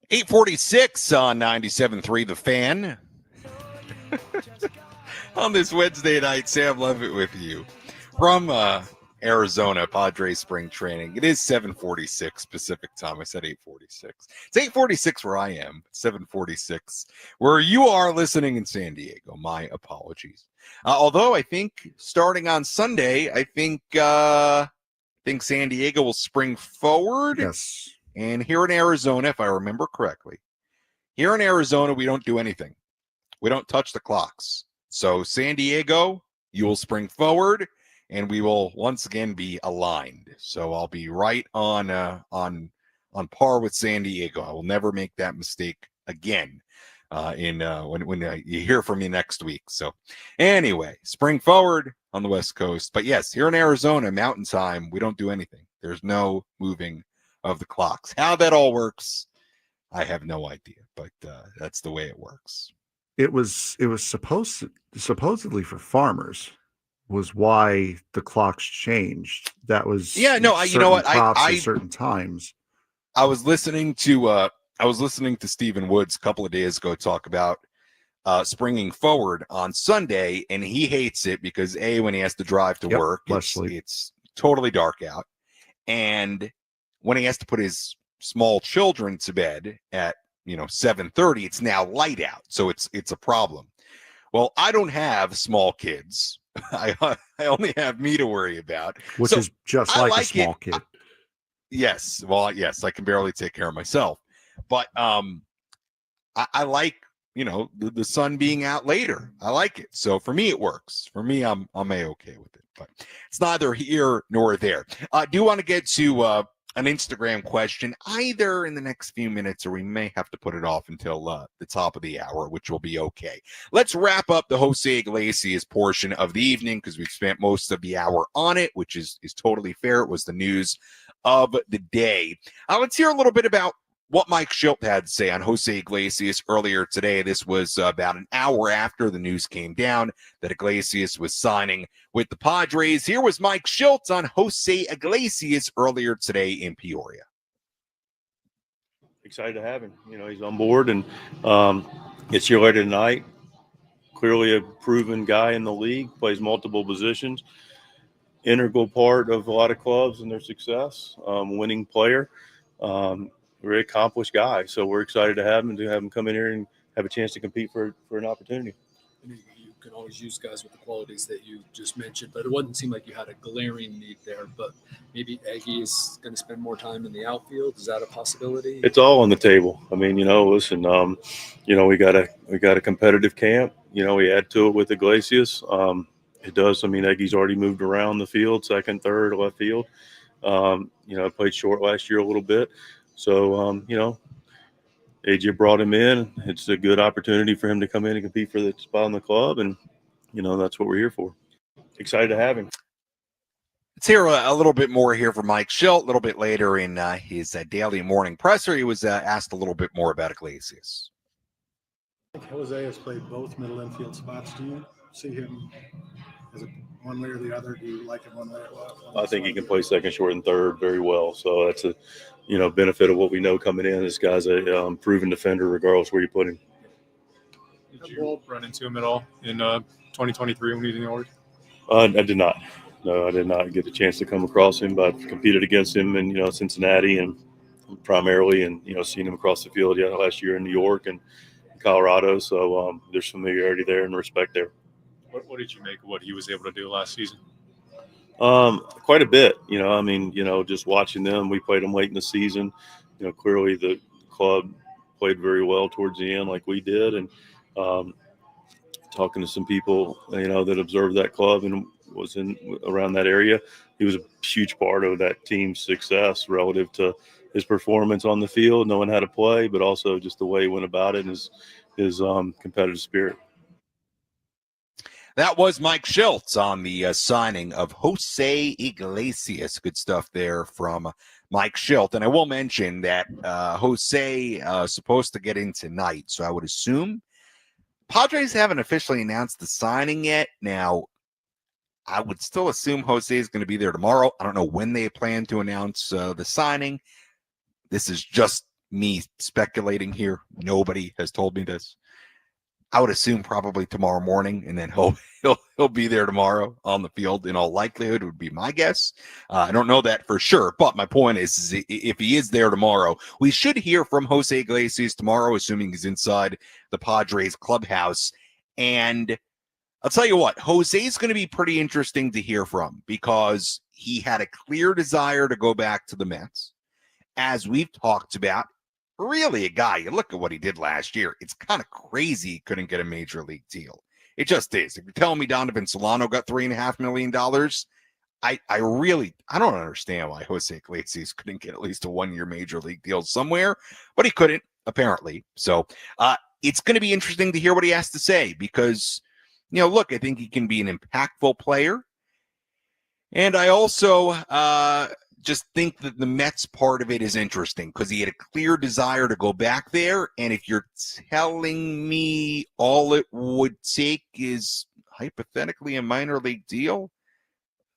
.846 on 97.3 The Fan. On this Wednesday night, Sam Levitt with you from Arizona, Padres Spring Training. It is 7:46 Pacific time. I said 8:46. It's 8:46 where I am, 7:46 where you are listening in San Diego. My apologies. Although I think starting on Sunday, I think San Diego will spring forward. Yes. And here in Arizona, if I remember correctly, here in Arizona, we don't do anything. We don't touch the clocks. So San Diego, you will spring forward, and we will once again be aligned. So I'll be right on par with San Diego. I will never make that mistake again when you hear from me next week. So anyway, spring forward on the West Coast. But yes, here in Arizona, Mountain Time, we don't do anything. There's no moving of the clocks. How that all works, I have no idea, but that's the way it works. It was supposedly for farmers was why the clocks changed. That was Yeah, no, you know certain what? crops at certain times. I was listening to Stephen Woods a couple of days ago talk about springing forward on Sunday, and he hates it because when he has to drive to work, it's totally dark out, and when he has to put his small children to bed at 7:30, it's now light out, so it's a problem. Well, I don't have small kids. I only have me to worry about, which is just like a small kid. Yes. Well, yes, I can barely take care of myself, but I like, the sun being out later. I like it. So for me, it works. For me, I'm okay with it, but it's neither here nor there. I do want to get to an Instagram question either in the next few minutes, or we may have to put it off until the top of the hour, which will be okay. Let's wrap up the Jose Iglesias portion of the evening because we've spent most of the hour on it, which is totally fair. It was the news of the day. Let's hear a little bit about what Mike Shildt had to say on Jose Iglesias earlier today. This was about an hour after the news came down that Iglesias was signing with the Padres. Here was Mike Shildt on Jose Iglesias earlier today in Peoria. Excited to have him. He's on board, and it's here later tonight. Clearly a proven guy in the league, plays multiple positions, integral part of a lot of clubs and their success, winning player. Very accomplished guy. So we're excited to have him come in here and have a chance to compete for an opportunity. You can always use guys with the qualities that you just mentioned, but it wouldn't seem like you had a glaring need there. But maybe Aggie is going to spend more time in the outfield. Is that a possibility? It's all on the table. I mean, listen, we got a competitive camp. We add to it with Iglesias. It does. I mean, Aggie's already moved around the field, second, third, left field. Played short last year a little bit. So, AJ brought him in. It's a good opportunity for him to come in and compete for the spot in the club. And, that's what we're here for. Excited to have him. Let's hear a little bit more here from Mike Shildt. A little bit later in his daily morning presser, he was asked a little bit more about Iglesias. I think Jose has played both middle infield spots. Do you see him as one way or the other? Do you like him one way or the other? I think he can play second, short, and third very well. So that's a benefit of what we know coming in. This guy's a proven defender regardless where you put him. Did you run into him at all in 2023 when he was in the org? I did not. No, I did not get a chance to come across him, but I've competed against him in Cincinnati and primarily, and seeing him across the field last year in New York and Colorado. So there's familiarity there and respect there. What did you make of what he was able to do last season? Quite a bit. Just watching them. We played them late in the season. Clearly the club played very well towards the end, like we did, and talking to some people, that observed that club and was in around that area. He was a huge part of that team's success relative to his performance on the field, knowing how to play, but also just the way he went about it and his competitive spirit. That was Mike Shildt on the signing of Jose Iglesias. Good stuff there from Mike Shildt. And I will mention that Jose is supposed to get in tonight, so I would assume Padres haven't officially announced the signing yet. Now, I would still assume Jose is going to be there tomorrow. I don't know when they plan to announce the signing. This is just me speculating here. Nobody has told me this. I would assume probably tomorrow morning, and then he'll be there tomorrow on the field in all likelihood, would be my guess. I don't know that for sure, but my point is if he is there tomorrow, we should hear from Jose Iglesias tomorrow, assuming he's inside the Padres clubhouse. And I'll tell you what, Jose is going to be pretty interesting to hear from because he had a clear desire to go back to the Mets. As we've talked about, really a guy, you look at what he did last year, it's kind of crazy he couldn't get a major league deal. It just is. If you're telling me Donovan Solano got $3.5 million, I don't understand why Jose Iglesias couldn't get at least a one-year major league deal somewhere, but he couldn't, apparently. So it's going to be interesting to hear what he has to say because, look, I think he can be an impactful player. And I also just think that the Mets part of it is interesting because he had a clear desire to go back there. And if you're telling me all it would take is hypothetically a minor league deal,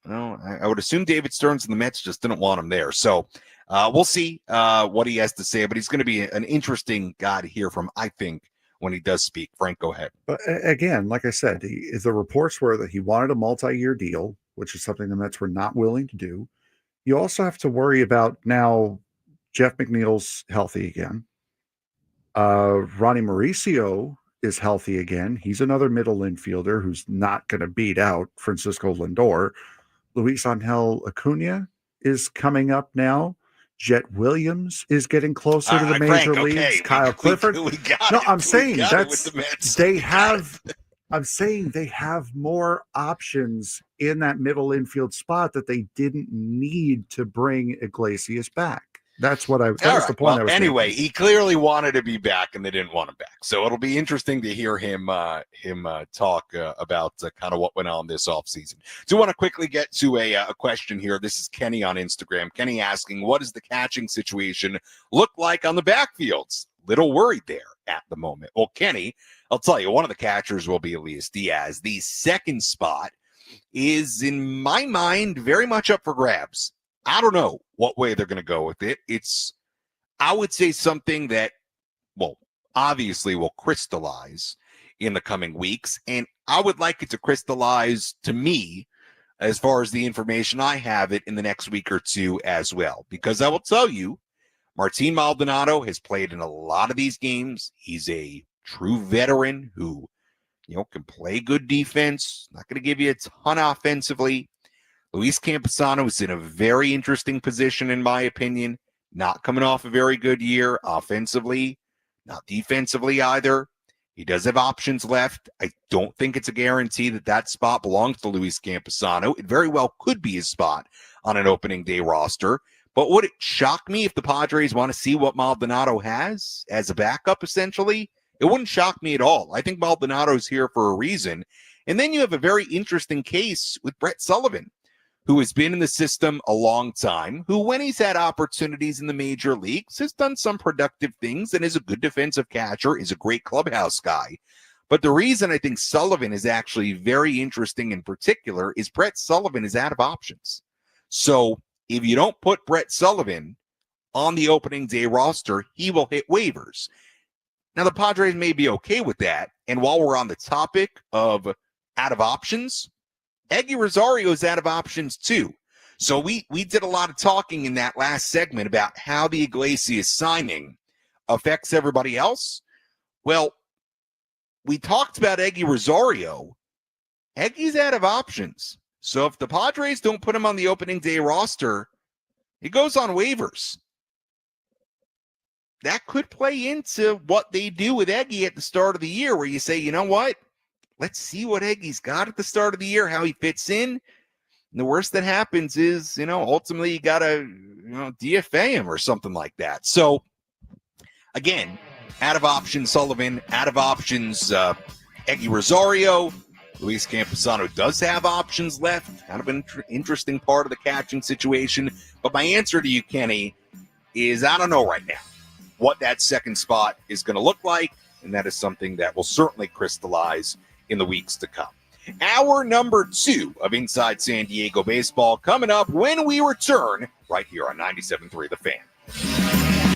well, I would assume David Stearns and the Mets just didn't want him there. So we'll see what he has to say, but he's going to be an interesting guy to hear from, I think, when he does speak. Frank, go ahead. But again, like I said, the reports were that he wanted a multi-year deal, which is something the Mets were not willing to do. You also have to worry about now Jeff McNeil's healthy again. Ronnie Mauricio is healthy again. He's another middle infielder who's not going to beat out Francisco Lindor. Luis Angel Acuna is coming up now. Jet Williams is getting closer to the major Frank, leagues. okay. Kyle Clifford. We got No, it. I'm saying We got it with that's the Mets. they have. I'm saying they have more options in that middle infield spot that they didn't need to bring Iglesias back. That's what I. That was the point I was anyway, making. he clearly wanted to be back, and they didn't want him back. So it'll be interesting to hear him talk about kind of what went on this offseason. Do want to quickly get to a question here. This is Kenny on Instagram. Kenny asking, what does the catching situation look like on the backfields? Little worried there at the moment. Well, Kenny, I'll tell you, one of the catchers will be Elias Diaz. The second spot is, in my mind, very much up for grabs. I don't know what way they're going to go with it. It's, I would say, something that, well, obviously will crystallize in the coming weeks. And I would like it to crystallize to me, as far as the information I have it, in the next week or two as well. Because I will tell you, Martin Maldonado has played in a lot of these games. He's a true veteran who, can play good defense. Not going to give you a ton offensively. Luis Camposano is in a very interesting position, in my opinion. Not coming off a very good year offensively, not defensively either. He does have options left. I don't think it's a guarantee that that spot belongs to Luis Camposano. It very well could be his spot on an opening day roster. But would it shock me if the Padres want to see what Maldonado has as a backup, essentially? It wouldn't shock me at all. I think Maldonado's here for a reason. And then you have a very interesting case with Brett Sullivan, who has been in the system a long time, who, when he's had opportunities in the major leagues, has done some productive things and is a good defensive catcher, is a great clubhouse guy. But the reason I think Sullivan is actually very interesting in particular is Brett Sullivan is out of options. So if you don't put Brett Sullivan on the opening day roster, he will hit waivers. Now, the Padres may be okay with that. And while we're on the topic of out of options, Eggy Rosario is out of options too. So we did a lot of talking in that last segment about how the Iglesias signing affects everybody else. Well, we talked about Eggy Rosario. Eggy's out of options. So if the Padres don't put him on the opening day roster, he goes on waivers. That could play into what they do with Eggy at the start of the year, where you say, you know what? Let's see what Eggy's got at the start of the year, how he fits in. And the worst that happens is, ultimately you got to, DFA him or something like that. So, again, out of options Sullivan, out of options Eggy Rosario. Luis Camposano does have options left. Kind of an interesting part of the catching situation. But my answer to you, Kenny, is I don't know right now what that second spot is going to look like. And that is something that will certainly crystallize in the weeks to come. Hour number 2 of Inside San Diego Baseball coming up when we return right here on 97.3 The Fan.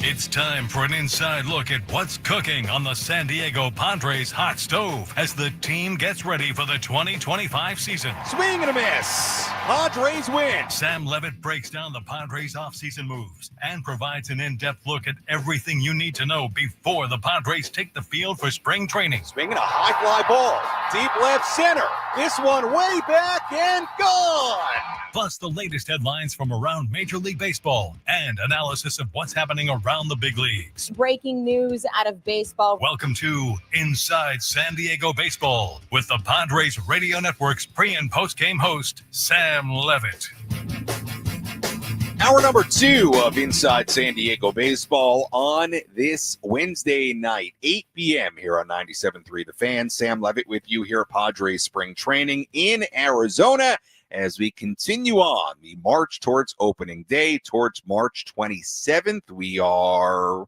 It's time for an inside look at what's cooking on the San Diego Padres hot stove as the team gets ready for the 2025 season. Swing and a miss. Padres win. Sam Levitt breaks down the Padres offseason moves and provides an in-depth look at everything you need to know before the Padres take the field for spring training. Swinging a high fly ball. Deep left center. This one way back and gone. Plus the latest headlines from around Major League Baseball and analysis of what's happening around the big leagues. Breaking news out of baseball. Welcome to Inside San Diego Baseball with the Padres Radio Network's pre- and post-game host, Sam Levitt. Hour number 2 of Inside San Diego Baseball on this Wednesday night, 8 p.m. here on 97.3 The Fan. Sam Levitt with you here at Padres Spring Training in Arizona as we continue on the march towards opening day, towards March 27th. We are,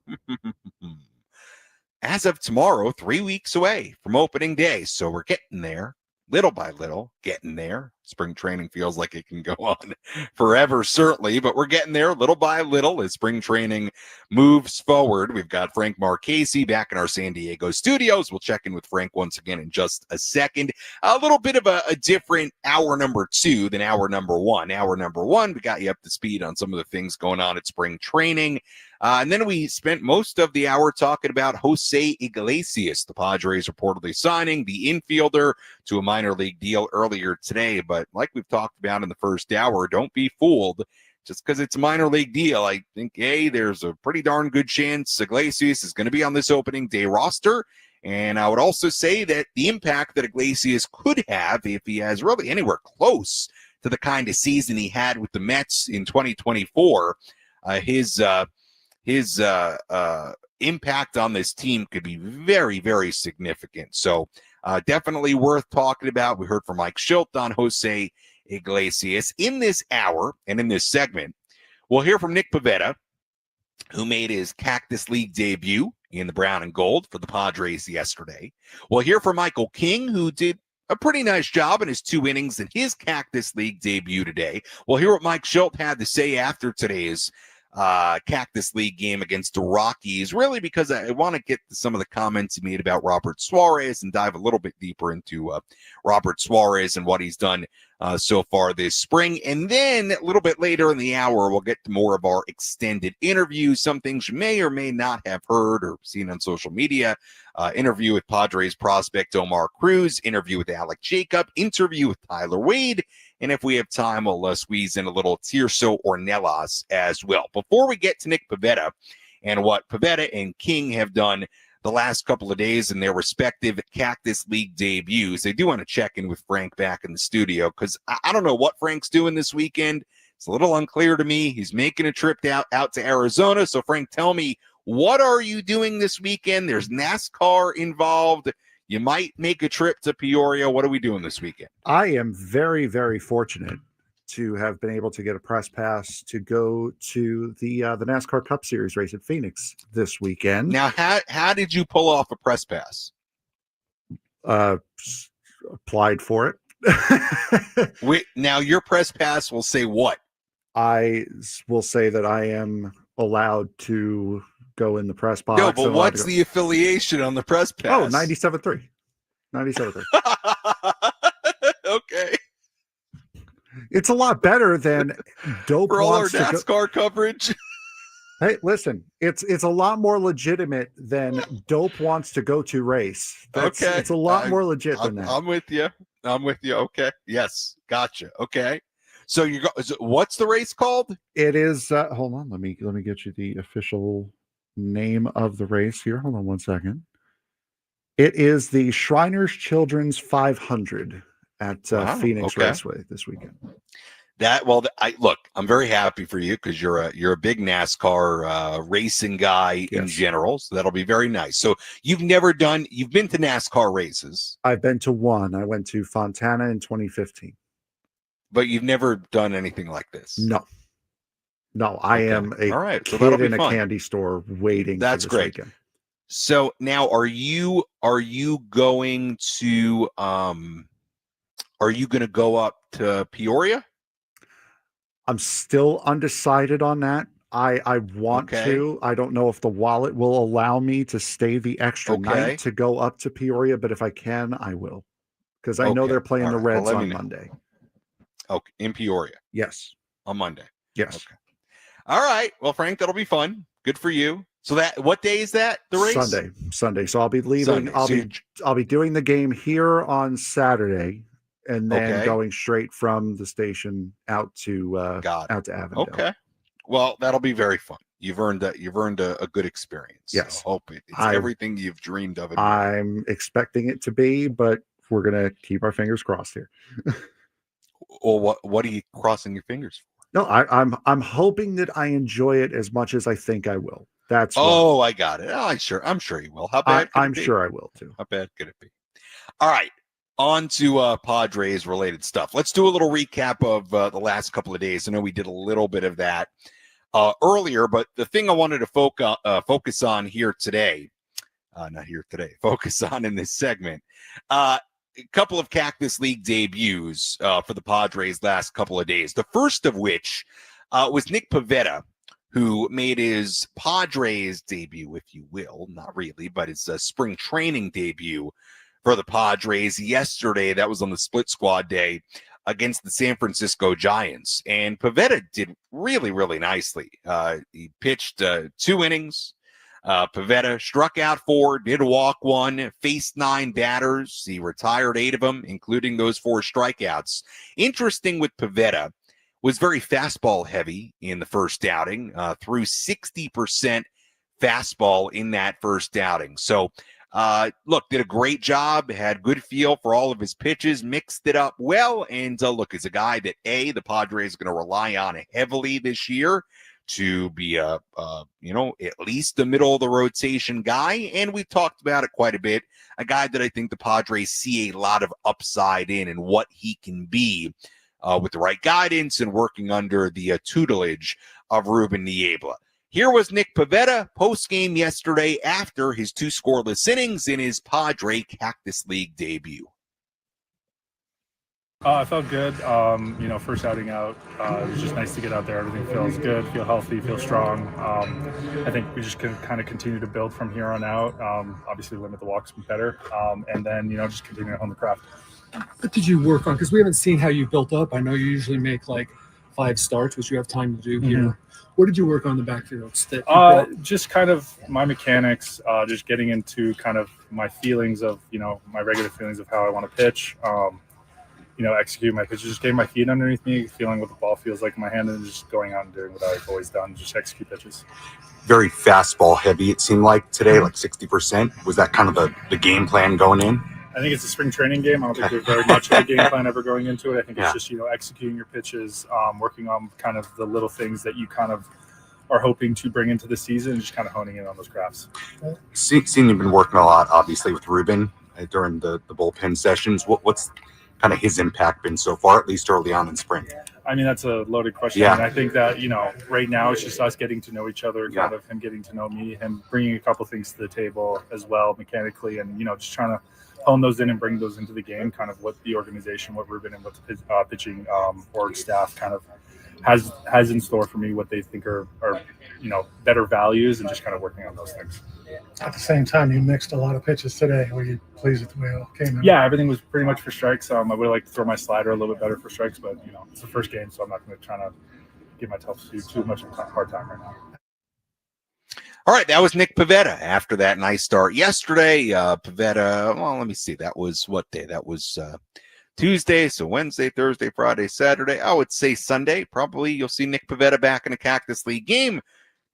as of tomorrow, 3 weeks away from opening day. So we're getting there. Little by little, getting there. Spring training feels like it can go on forever, certainly, but we're getting there little by little as spring training moves forward. We've got Frank Marchese back in our San Diego studios. We'll check in with Frank once again in just a second. A little bit of a different hour number 2 than hour number 1. Hour number 1, we got you up to speed on some of the things going on at spring training. And then we spent most of the hour talking about Jose Iglesias, the Padres reportedly signing the infielder to a minor league deal earlier today. But like we've talked about in the first hour, don't be fooled. Just because it's a minor league deal, I think, there's a pretty darn good chance Iglesias is going to be on this opening day roster. And I would also say that the impact that Iglesias could have if he has really anywhere close to the kind of season he had with the Mets in 2024, his impact on this team could be very, very significant. So definitely worth talking about. We heard from Mike Shildt on Jose Iglesias. In this hour and in this segment, we'll hear from Nick Pivetta, who made his Cactus League debut in the brown and gold for the Padres yesterday. We'll hear from Michael King, who did a pretty nice job in his 2 innings in his Cactus League debut today. We'll hear what Mike Shildt had to say after today's Cactus League game against the Rockies, really because I want to get to some of the comments he made about Robert Suarez and dive a little bit deeper into Robert Suarez and what he's done so far this spring. And then a little bit later in the hour, we'll get to more of our extended interviews, some things you may or may not have heard or seen on social media. Interview with Padres prospect Omar Cruz, interview with Alec Jacob, interview with Tyler Wade, and if we have time, we'll squeeze in a little Tirso Ornelas as well. Before we get to Nick Pivetta and what Pivetta and King have done the last couple of days in their respective Cactus League debuts, I do want to check in with Frank back in the studio because I don't know what Frank's doing this weekend. It's a little unclear to me. He's making a trip out to Arizona. So, Frank, tell me, what are you doing this weekend? There's NASCAR involved. You might make a trip to Peoria. What are we doing this weekend? I am very, very fortunate to have been able to get a press pass to go to the NASCAR Cup Series race at Phoenix this weekend. Now, how did you pull off a press pass? Applied for it. Now, your press pass will say what? I will say that I am allowed to go in the press box. No, but what's the affiliation on the press pass? Oh, 97.3. 97.3. Okay. It's a lot better than Dope for all our wants NASCAR coverage. Hey, listen, it's a lot more legitimate than Dope wants to go to race. Okay. It's a lot more legit than that. I'm with you. Okay. Yes. Gotcha. Okay. So what's the race called? It is hold on, let me get you the official name of the race here. Hold on one second. It is the Shriners Children's 500 at Phoenix Raceway this weekend. I'm very happy for you because you're a big NASCAR racing guy in general. So that'll be very nice. So you've been to NASCAR races. I've been to one. I went to Fontana in 2015. But you've never done anything like this. No, I am a kid in a candy store waiting. That's for this great. Weekend. So now, are you going to go up to Peoria? I'm still undecided on that. I want Okay. to. I don't know if the wallet will allow me to stay the extra Okay. night to go up to Peoria, but if I can, I will. Because I know Okay. they're playing All the right. Well, Reds let me on know. Monday. Okay, in Peoria Yes. on Monday. Yes. Okay. All right. Well, Frank, that'll be fun. Good for you. So what day is that? The race? Sunday. So I'll be leaving. Sunday. I'll be doing the game here on Saturday, and then Okay. going straight from the station out to Got it. out to Avondale. Okay. Well, that'll be very fun. You've earned a good experience. Yes. So hope it's everything you've dreamed of. I'm expecting it to be, but we're gonna keep our fingers crossed here. Well, what are you crossing your fingers for? No, I'm hoping that I enjoy it as much as I think I will. That's I got it. I'm sure you will. How bad could it I'm be? sure I will too. How bad could it be? All right. On to Padres related stuff. Let's do a little recap of the last couple of days. I know we did a little bit of that earlier, but the thing I wanted to focus on here today, focus on in this segment, a couple of Cactus League debuts for the Padres last couple of days. The first of which was Nick Pivetta, who made his Padres debut, if you will, not really, but it's a spring training debut for the Padres yesterday. That was on the split squad day against the San Francisco Giants. And Pivetta did really, really nicely. He pitched 2 innings. Pivetta struck out 4, did walk 1, faced 9 batters. He retired 8 of them, including those 4 strikeouts. Interesting with Pivetta, was very fastball heavy in the first outing, threw 60% fastball in that first outing. So, look, did a great job, had good feel for all of his pitches, mixed it up well, and look, is a guy that, the Padres are going to rely on heavily this year to be at least a middle of the rotation guy, and we've talked about it quite a bit, a guy that I think the Padres see a lot of upside in and what he can be with the right guidance and working under the tutelage of Ruben Niebla. Here was Nick Pivetta post-game yesterday after his 2 scoreless innings in his Padre Cactus League debut. I felt good. First outing out, it was just nice to get out there. Everything feels good, feel healthy, feel strong. I think we just can kind of continue to build from here on out. Obviously, limit the walks better, and then just continue to hone the craft. What did you work on? Because we haven't seen how you built up. I know you usually make like 5 starts, which you have time to do here. What did you work on the backfield? Just kind of my mechanics, just getting into kind of my feelings of, my regular feelings of how I want to pitch, execute my pitches, just getting my feet underneath me, feeling what the ball feels like in my hand, and just going out and doing what I've always done, just execute pitches. Very fastball heavy, it seemed like today, like 60%. Was that kind of the game plan going in? I think it's a spring training game. I don't think there's very much of a game plan ever going into it. I think it's just, executing your pitches, working on kind of the little things that you kind of are hoping to bring into the season and just kind of honing in on those crafts. Seen you've been working a lot, obviously, with Ruben during the bullpen sessions. What's kind of his impact been so far, at least early on in spring? I mean, that's a loaded question. Yeah. And I think that, right now it's just us getting to know each other, kind of him getting to know me, him bringing a couple things to the table as well mechanically, and, just trying to hone those in and bring those into the game, kind of what the organization, what Ruben and what the pitching org staff kind of has in store for me, what they think are better values, and just kind of working on those things. At the same time, you mixed a lot of pitches today. Were you pleased with the way it all came out? Yeah, everything was pretty much for strikes. I would like to throw my slider a little bit better for strikes, but it's the first game, so I'm not going to try to give myself too much of a hard time right now. All right, that was Nick Pivetta after that nice start yesterday. Pivetta, let me see. That was what day? That was Tuesday, so Wednesday, Thursday, Friday, Saturday. I would say Sunday. Probably you'll see Nick Pivetta back in a Cactus League game.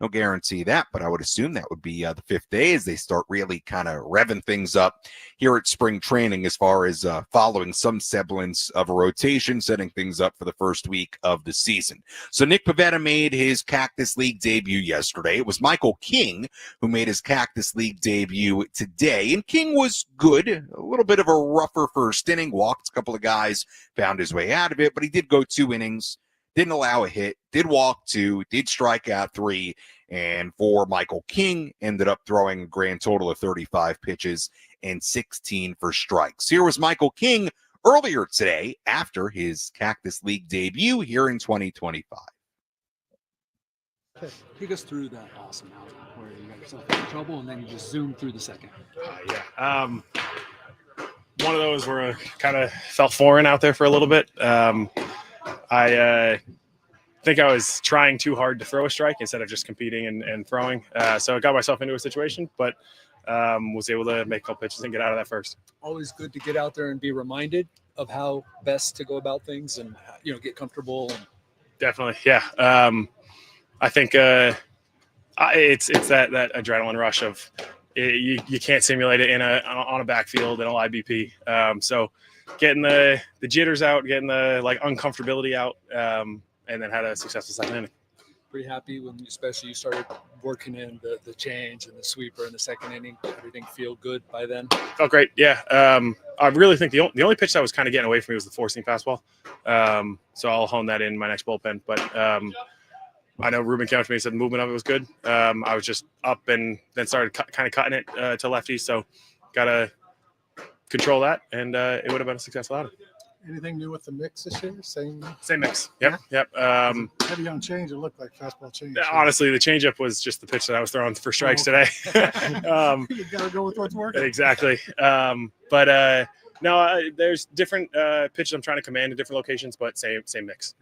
No guarantee that, but I would assume that would be the 5th day as they start really kind of revving things up here at spring training as far as following some semblance of a rotation, setting things up for the first week of the season. So Nick Pivetta made his Cactus League debut yesterday. It was Michael King who made his Cactus League debut today, and King was good. A little bit of a rougher first inning, walked a couple of guys, found his way out of it, but he did go 2 innings. Didn't allow a hit, did walk 2, did strike out 3, and for Michael King, ended up throwing a grand total of 35 pitches and 16 for strikes. Here was Michael King earlier today after his Cactus League debut here in 2025. Take us through that awesome out where you got yourself in trouble and then you just zoom through the second. One of those where I kind of felt foreign out there for a little bit. I think I was trying too hard to throw a strike instead of just competing and throwing. So I got myself into a situation, but was able to make a couple pitches and get out of that first. Always good to get out there and be reminded of how best to go about things and, get comfortable. Definitely. Yeah. I think it's that adrenaline rush of you can't simulate it on a backfield in a live BP. So getting the jitters out, getting the uncomfortability out, and then had a successful second inning. Pretty happy when especially you started working in the change and the sweeper in the second inning. Everything feel good by then? Felt great. Yeah. I really think the only pitch that was kind of getting away from me was the four-seam fastball. So I'll hone that in my next bullpen. But I know Ruben came up to me and said the movement of it was good. I was just up and then started kind of cutting it to lefty. So got to control that, and it would have been a successful outing. Anything new with the mix this year? Same mix. Yep. Heavy on change. It looked like fastball change. Honestly, the changeup was just the pitch that I was throwing for strikes today. You got to go with what's working. Exactly. There's different pitches I'm trying to command in different locations, but same mix.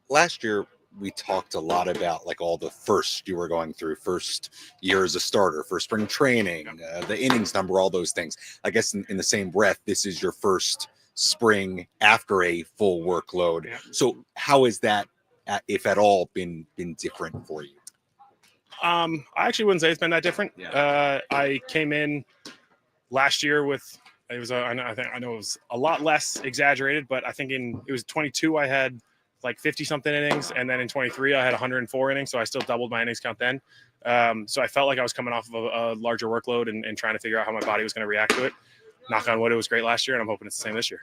Last year, we talked a lot about all the first you were going through, first year as a starter, first spring training, the innings number, all those things. I guess in the same breath, this is your first spring after a full workload. Yeah. So how has that, if at all, been different for you? I actually wouldn't say it's been that different. Yeah. I came in last year with I know it was a lot less exaggerated, but I think it was 22 I had 50 something innings, and then in 23 I had 104 innings, so I still doubled my innings count then. So I felt like I was coming off of a larger workload and trying to figure out how my body was going to react to it. Knock on wood, it was great last year, and I'm hoping it's the same this year.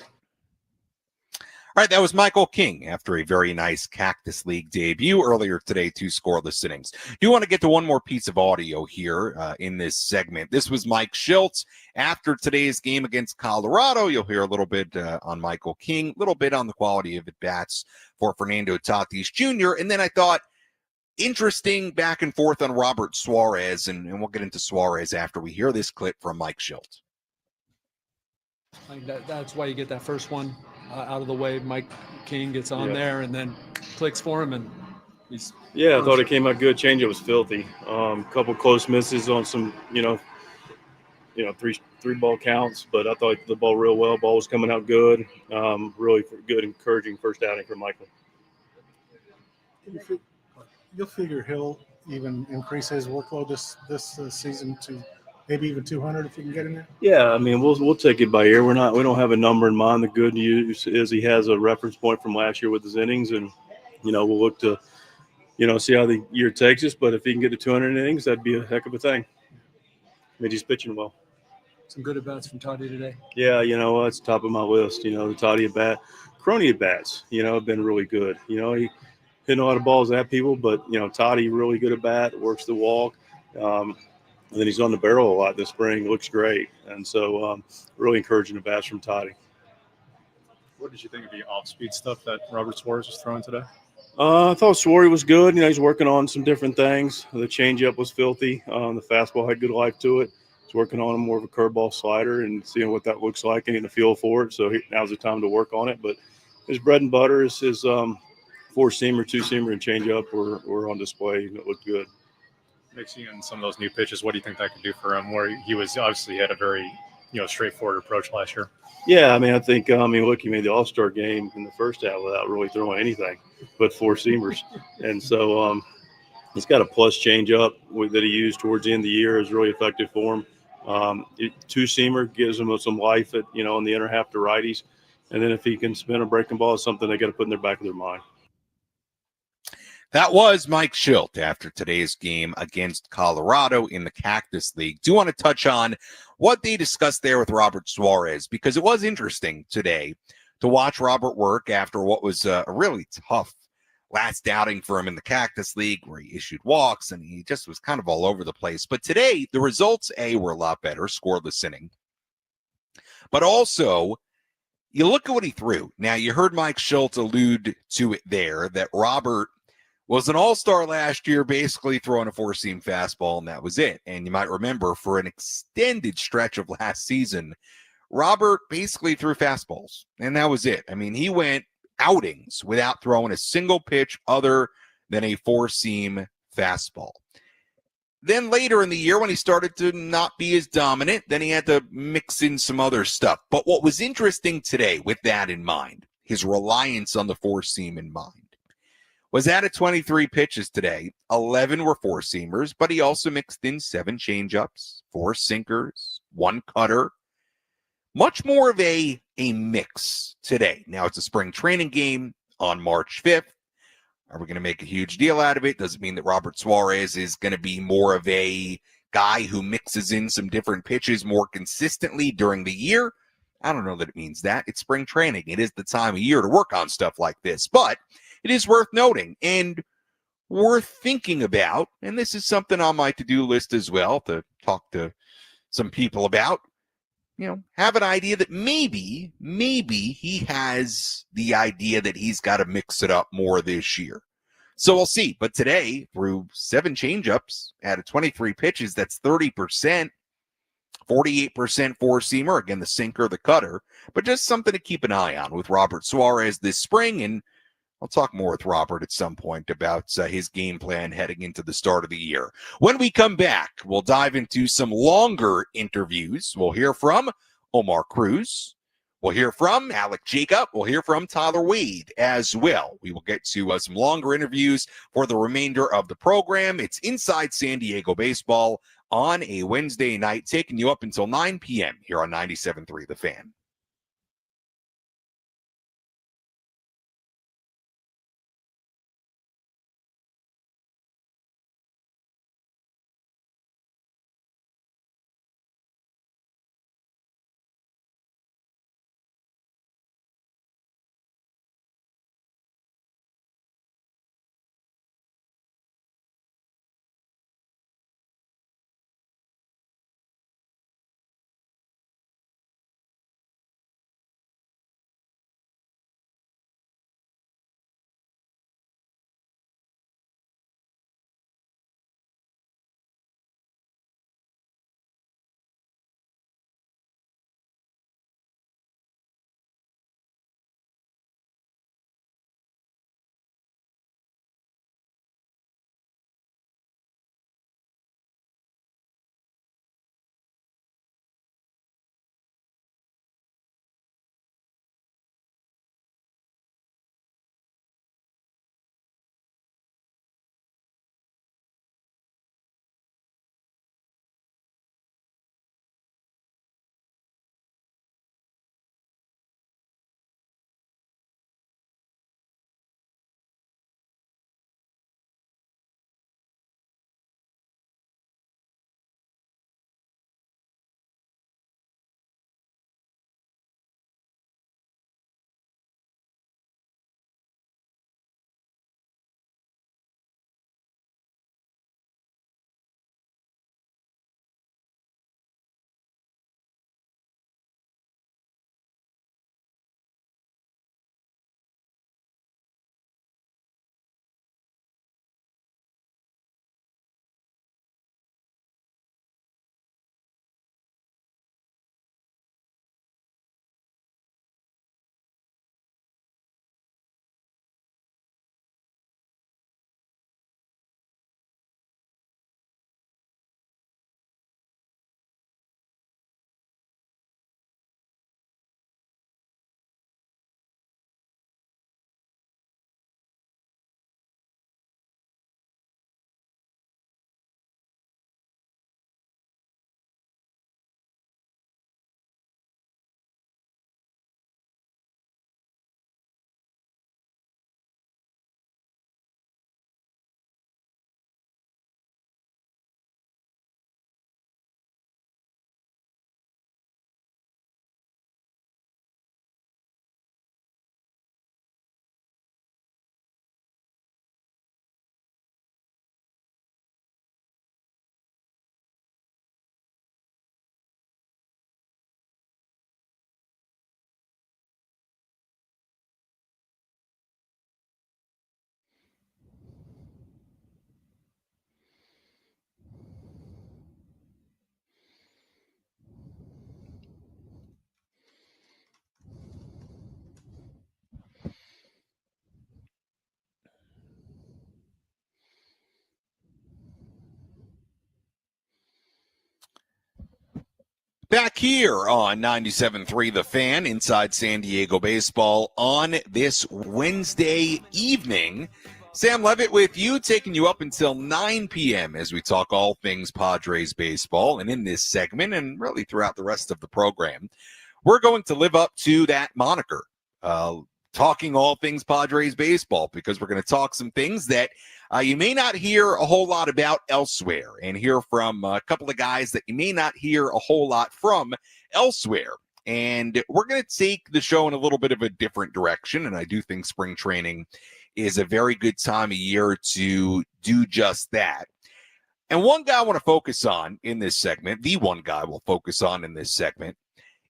All right, that was Michael King after a very nice Cactus League debut earlier today, 2 scoreless innings. Do want to get to one more piece of audio here in this segment. This was Mike Shildt after today's game against Colorado. You'll hear a little bit on Michael King, a little bit on the quality of at-bats for Fernando Tatis Jr., and then I thought interesting back and forth on Robert Suarez, and we'll get into Suarez after we hear this clip from Mike Shildt. That's why you get that first one out of the way. Mike King gets on there and then clicks for him, and he's I thought it came out good. Changeup was filthy. Couple close misses on some three ball counts, but I thought the ball real well. Ball was coming out good. Really good, encouraging first outing for Michael. You'll figure he'll even increase his workload this season to maybe even 200 if you can get in there. Yeah, I mean we'll take it by ear. We don't have a number in mind. The good news is he has a reference point from last year with his innings, and we'll look to see how the year takes us. But if he can get to 200 innings, that'd be a heck of a thing. I mean, he's pitching well. Some good at bats from Toddy today. Yeah, it's top of my list. The Toddy at bat, Crony at bats. Have been really good. He hitting a lot of balls at people, but Toddy really good at bat, works the walk. And then he's on the barrel a lot this spring. Looks great. And so really encouraging the bats from Toddy. What did you think of the off-speed stuff that Robert Suarez was throwing today? I thought Suarez was good. He's working on some different things. The changeup was filthy. The fastball had good life to it. He's working on more of a curveball slider and seeing what that looks like and getting a feel for it. So now's the time to work on it. But his bread and butter is his four-seamer, two-seamer, and changeup were on display. It looked good. Mixing in some of those new pitches, what do you think that could do for him? Where he was obviously had a very straightforward approach last year. Yeah, I think look, he made the All-Star game in the first half without really throwing anything but four-seamers, and so he's got a plus changeup that he used towards the end of the year is really effective for him. Two-seamer gives him some life at in the inner half to righties, and then if he can spin a breaking ball, it's something they got to put in their back of their mind. That was Mike Shildt after today's game against Colorado in the Cactus League. Do want to touch on what they discussed there with Robert Suarez, because it was interesting today to watch Robert work after what was a really tough last outing for him in the Cactus League, where he issued walks and he just was kind of all over the place. But today, the results, were a lot better, scoreless inning. But also, you look at what he threw. Now, you heard Mike Shildt allude to it there, that Robert was an all-star last year, basically throwing a four-seam fastball, and that was it. And you might remember for an extended stretch of last season, Robert basically threw fastballs, and that was it. I mean, he went outings without throwing a single pitch other than a four-seam fastball. Then later in the year, when he started to not be as dominant, then he had to mix in some other stuff. But what was interesting today, with that in mind, his reliance on the four-seam in mind, was out of 23 pitches today, 11 were four-seamers, but he also mixed in 7 changeups, 4 sinkers, 1 cutter. Much more of a mix today. Now, it's a spring training game on March 5th. Are we going to make a huge deal out of it? Does it mean that Robert Suarez is going to be more of a guy who mixes in some different pitches more consistently during the year? I don't know that it means that. It's spring training. It is the time of year to work on stuff like this. But it is worth noting and worth thinking about, and this is something on my to-do list as well to talk to some people about. Have an idea that maybe he has the idea that he's got to mix it up more this year. So we'll see. But today, through 7 changeups out of 23 pitches, that's 30%, 48% four-seamer, again, the sinker, the cutter, but just something to keep an eye on with Robert Suarez this spring. And I'll talk more with Robert at some point about his game plan heading into the start of the year. When we come back, we'll dive into some longer interviews. We'll hear from Omar Cruz. We'll hear from Alec Jacob. We'll hear from Tyler Wade as well. We will get to some longer interviews for the remainder of the program. It's Inside San Diego Baseball on a Wednesday night, taking you up until 9 p.m. here on 97.3 The Fan. Back here on 97.3 The Fan, inside San Diego baseball on this Wednesday evening. Sam Levitt with you, taking you up until 9 p.m. as we talk all things Padres baseball. And in this segment, and really throughout the rest of the program, we're going to live up to that moniker, talking all things Padres baseball, because we're going to talk some things that you may not hear a whole lot about elsewhere, and hear from a couple of guys that you may not hear a whole lot from elsewhere. And we're going to take the show in a little bit of a different direction, and I do think spring training is a very good time of year to do just that. And one guy I want to focus on in this segment, the one guy we'll focus on in this segment,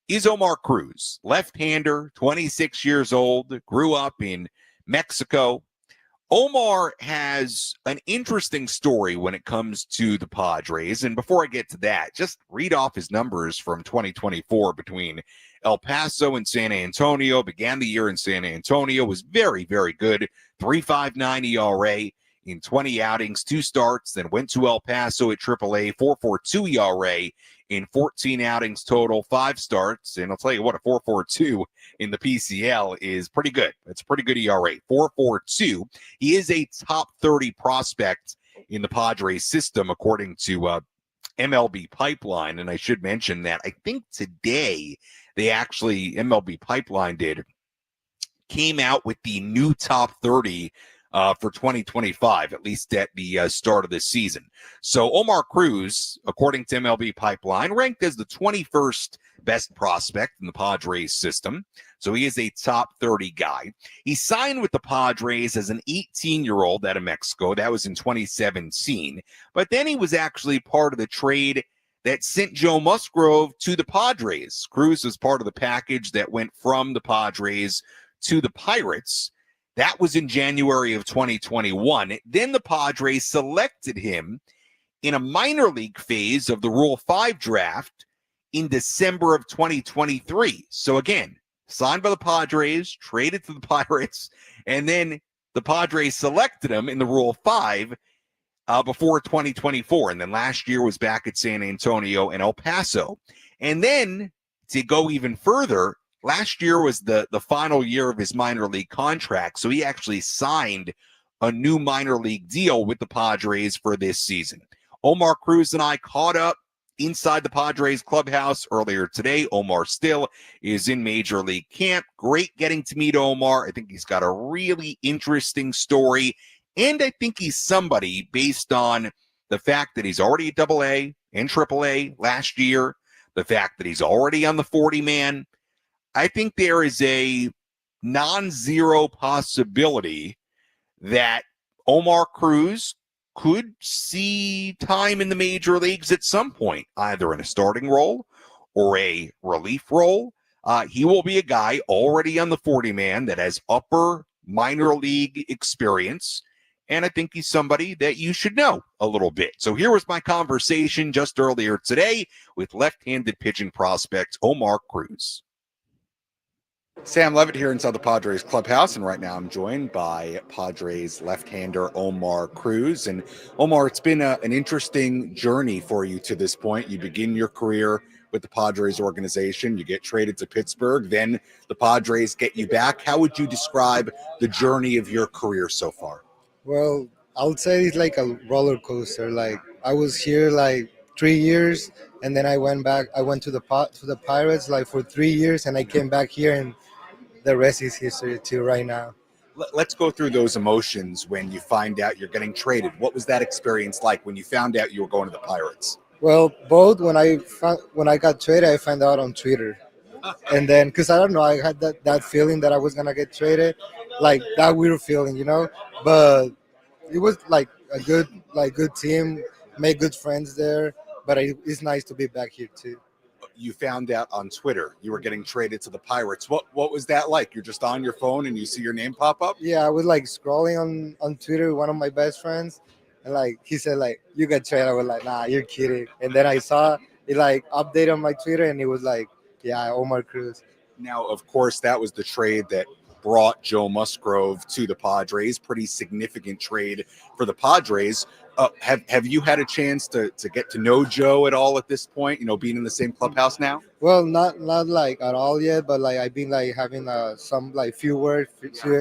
is Omar Cruz, left-hander, 26 years old, grew up in Mexico. Omar has an interesting story when it comes to the Padres. And before I get to that, just read off his numbers from 2024 between El Paso and San Antonio. Began the year in San Antonio, was very, very good. 3.59 ERA in 20 outings, 2 starts, then went to El Paso at AAA, 4.42 ERA in 14 outings total, 5 starts. And I'll tell you what, a 4.42 in the PCL is pretty good. It's a pretty good ERA, 4.42. He is a top 30 prospect in the Padres system, according to MLB Pipeline. And I should mention that I think today they actually, MLB Pipeline came out with the new top 30 for 2025, at least at the start of this season. So Omar Cruz, according to MLB Pipeline, ranked as the 21st best prospect in the Padres system. So he is a top 30 guy. He signed with the Padres as an 18-year-old out of Mexico. That was in 2017. But then he was actually part of the trade that sent Joe Musgrove to the Padres. Cruz was part of the package that went from the Padres to the Pirates. That was in January of 2021. Then the Padres selected him in a minor league phase of the Rule 5 draft in December of 2023. So again, signed by the Padres, traded to the Pirates, and then the Padres selected him in the Rule 5 before 2024. And then last year was back at San Antonio and El Paso. And then to go even further, last year was the final year of his minor league contract, so he actually signed a new minor league deal with the Padres for this season. Omar Cruz and I caught up inside the Padres clubhouse earlier today. Omar still is in Major League camp. Great getting to meet Omar. I think he's got a really interesting story, and I think he's somebody, based on the fact that he's already at AA and AAA last year, the fact that he's already on the 40-man, I think there is a non-zero possibility that Omar Cruz could see time in the major leagues at some point, either in a starting role or a relief role. He will be a guy already on the 40-man that has upper minor league experience, and I think he's somebody that you should know a little bit. So here was my conversation just earlier today with left-handed pitching prospect Omar Cruz. Sam Levitt here inside the Padres clubhouse, and right now I'm joined by Padres left-hander Omar Cruz. And Omar, it's been an interesting journey for you to this point. You begin your career with the Padres organization, you get traded to Pittsburgh, then the Padres get you back. How would you describe the journey of your career so far? Well, I would say it's like a roller coaster. Like, I was here like 3 years, and then I went back. I went to the Pirates like for 3 years, and I came back here, and the rest is history too right now. Let's go through those emotions when you find out you're getting traded. What was that experience like when you found out you were going to the Pirates? Well, both when I got traded, I found out on Twitter, and then because I don't know, I had that feeling that I was gonna get traded, like that weird feeling, you know. But it was like a good team, made good friends there. But it's nice to be back here too. You found out on Twitter you were getting traded to the Pirates. What was that like? You're just on your phone and you see your name pop up? Yeah, I was like scrolling on Twitter with one of my best friends, and like he said like, you got traded. I was like, nah, you're kidding. And then I saw it like update on my Twitter, and it was like, yeah, Omar Cruz. Now, of course, that was the trade that brought Joe Musgrove to the Padres. Pretty significant trade for the Padres. Have you had a chance to get to know Joe at all at this point? Being in the same clubhouse now. Well, not like at all yet, but like I've been like having some like few words,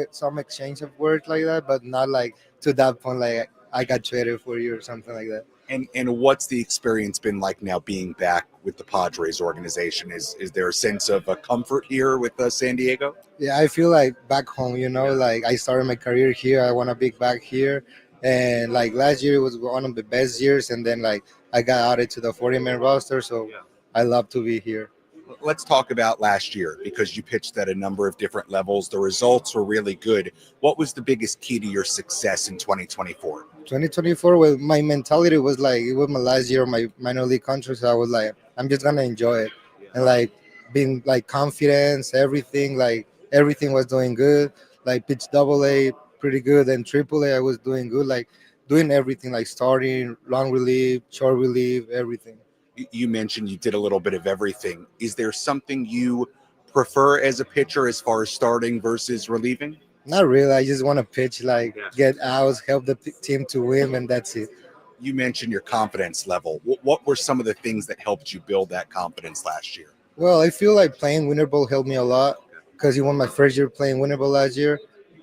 some exchange of words like that, but not like to that point like I got traded for you or something like that. And what's the experience been like now being back with the Padres organization? Is there a sense of a comfort here with San Diego? Yeah, I feel like back home, like I started my career here. I want to be back here. And like last year was one of the best years. And then like I got added to the 40-man roster. So I love to be here. Let's talk about last year because you pitched at a number of different levels. The results were really good. What was the biggest key to your success in 2024? 2024, well, my mentality was like, it was my last year of my minor league contract. So I was like, I'm just going to enjoy it. And like being like confidence, everything was doing good. Like pitch AA, pretty good. And AAA, I was doing good. Like doing everything, like starting, long relief, short relief, everything. You mentioned you did a little bit of everything. Is there something you prefer as a pitcher as far as starting versus relieving? Not really. I just want to pitch, like get outs, help the team to win, and that's it. You mentioned your confidence level. What were some of the things that helped you build that confidence last year? Well, I feel like playing winter ball helped me a lot because it was my first year playing winter ball last year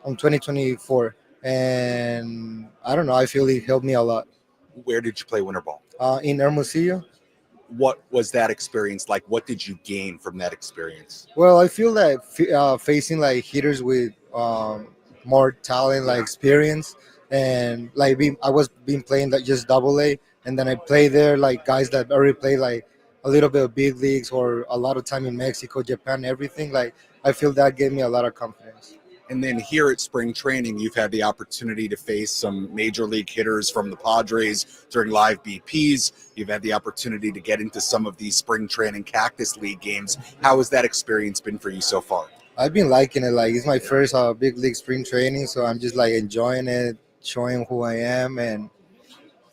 in 2024. And I don't know, I feel it helped me a lot. Where did you play winter ball? In Hermosillo. What was that experience like? What did you gain from that experience? Well, I feel that facing like hitters with more talent, like experience, and like I was playing like just AA, and then I played there like guys that already play like a little bit of big leagues or a lot of time in Mexico, Japan, everything. Like I feel that gave me a lot of confidence. And then here at spring training, you've had the opportunity to face some major league hitters from the Padres during live BPs. You've had the opportunity to get into some of these spring training Cactus League games. How has that experience been for you so far? I've been liking it. Like it's my first big league spring training, so I'm just like enjoying it, showing who I am, and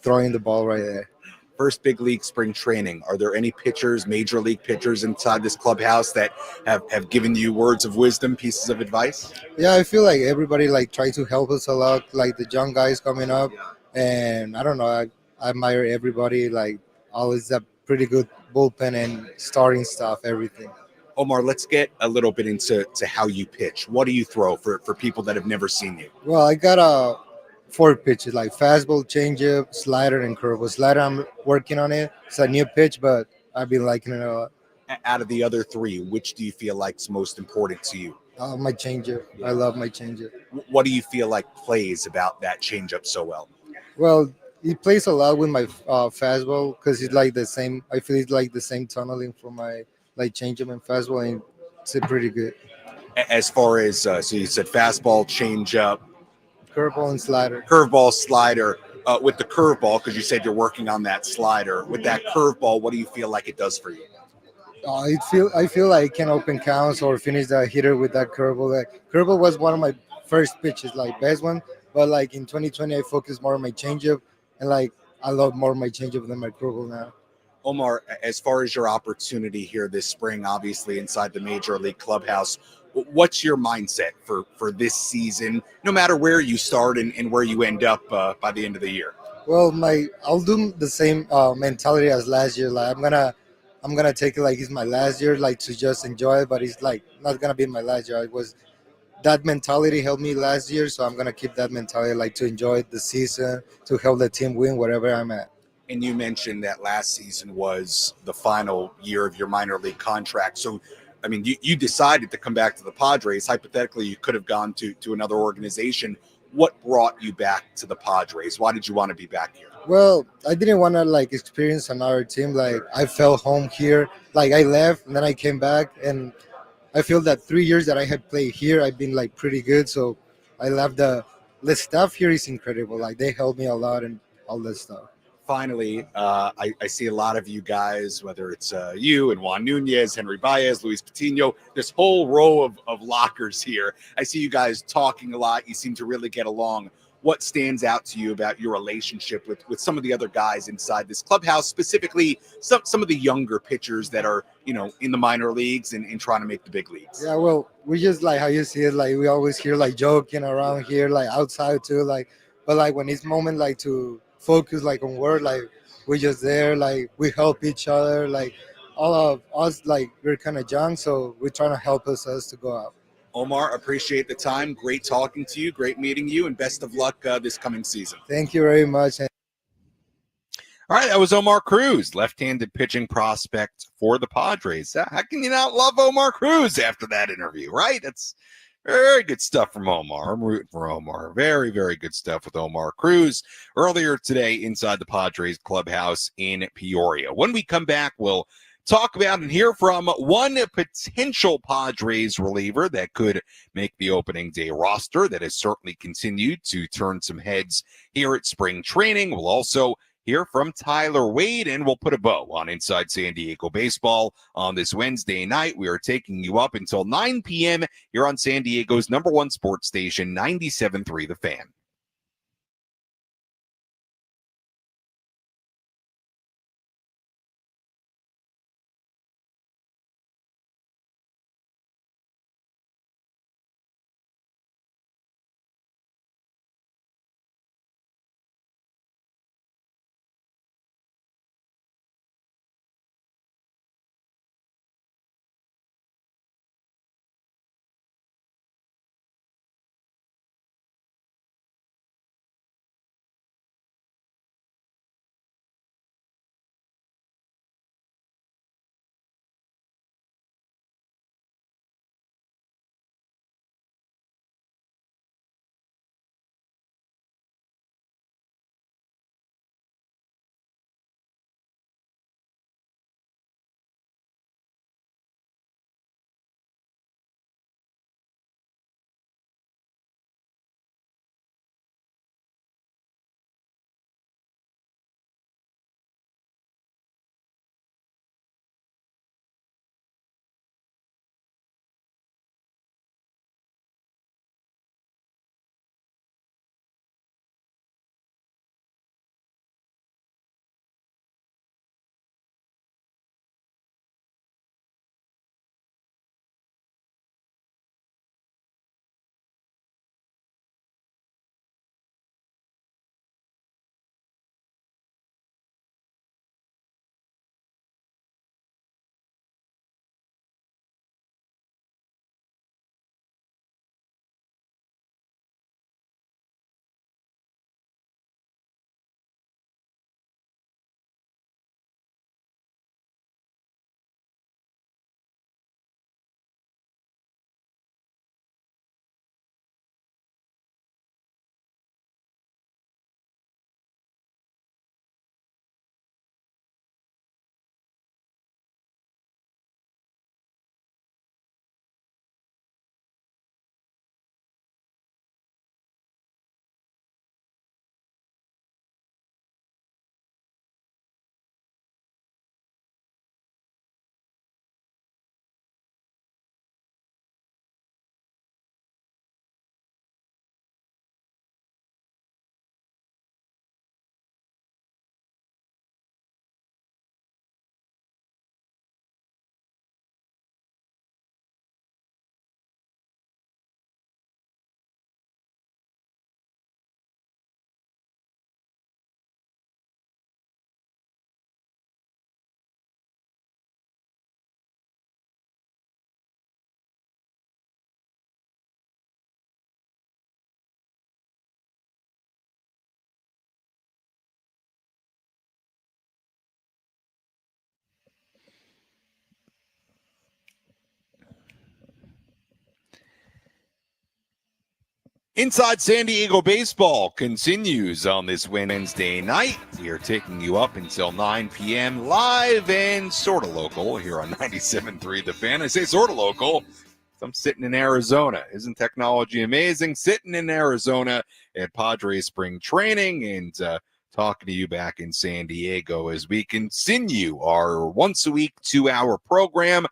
throwing the ball right there. First big league spring training. Are there any pitchers, major league pitchers inside this clubhouse that have given you words of wisdom, pieces of advice? Yeah, I feel like everybody like tries to help us a lot, like the young guys coming up. And I don't know, I admire everybody. Like always a pretty good bullpen and starting stuff, everything. Omar, let's get a little bit into how you pitch. What do you throw for people that have never seen you? Well, I got 4 pitches, like fastball, changeup, slider, and curveball. Slider, I'm working on it. It's a new pitch, but I've been liking it a lot. Out of the other 3, which do you feel like is most important to you? My changeup. I love my changeup. What do you feel like plays about that changeup so well? Well, it plays a lot with my fastball because it's like the same. I feel it's like the same tunneling for my like changeup and fastball, and it's pretty good. As far as so you said fastball, changeup, curveball, and slider. Curveball, slider. With the curveball, because you said you're working on that slider. With that curveball, what do you feel like it does for you? I feel like I can open counts or finish the hitter with that curveball. Like, curveball was one of my first pitches, like best one. But like in 2020, I focused more on my changeup, and like I love more my changeup than my curveball now. Omar, as far as your opportunity here this spring, obviously inside the Major League clubhouse, what's your mindset for this season, no matter where you start and where you end up by the end of the year? Well, I'll do the same mentality as last year. Like I'm gonna take it like it's my last year, like to just enjoy it. But it's like not gonna be my last year. It was that mentality helped me last year, so I'm gonna keep that mentality, like to enjoy the season, to help the team win wherever I'm at. And you mentioned that last season was the final year of your minor league contract. So, I mean, you decided to come back to the Padres. Hypothetically, you could have gone to another organization. What brought you back to the Padres? Why did you want to be back here? Well, I didn't want to like experience another team. Like I felt home here. Like I left and then I came back, and I feel that 3 years that I had played here, I've been like pretty good. So I love the staff here is incredible. Like they helped me a lot and all that stuff. Finally, I see a lot of you guys, whether it's you and Juan Nunez, Henry Baez, Luis Patino, this whole row of lockers here. I see you guys talking a lot. You seem to really get along. what stands out to you about your relationship with some of the other guys inside this clubhouse, specifically some of the younger pitchers that are, in the minor leagues and trying to make the big leagues? Yeah, well, we just like how you see it. Like we always hear like joking around here, like outside too. Like, but like when it's moment like to focus like on work, like we're just there. Like we help each other. Like all of us, like we're kind of young, so we're trying to help us to go out. Omar, appreciate the time. Great talking to you. Great meeting you, and best of luck this coming season. Thank you very much. All right, that was Omar Cruz, left-handed pitching prospect for the Padres. How can you not love Omar Cruz after that interview, right? That's very good stuff from Omar. I'm rooting for Omar. Very, very good stuff with Omar Cruz earlier today inside the Padres clubhouse in Peoria. When we come back, we'll talk about and hear from one potential Padres reliever that could make the opening day roster that has certainly continued to turn some heads here at spring training. We'll also hear from Tyler Wade, and we'll put a bow on Inside San Diego Baseball on this Wednesday night. We are taking you up until 9 p.m. here on San Diego's #1 sports station, 97.3 The Fan. Inside San Diego Baseball continues on this Wednesday night. We are taking you up until 9 p.m. live and sort of local here on 97.3 The Fan. I say sort of local. I'm sitting in Arizona. Isn't technology amazing? Sitting in Arizona at Padres Spring Training and talking to you back in San Diego as we continue our once-a-week 2-hour program.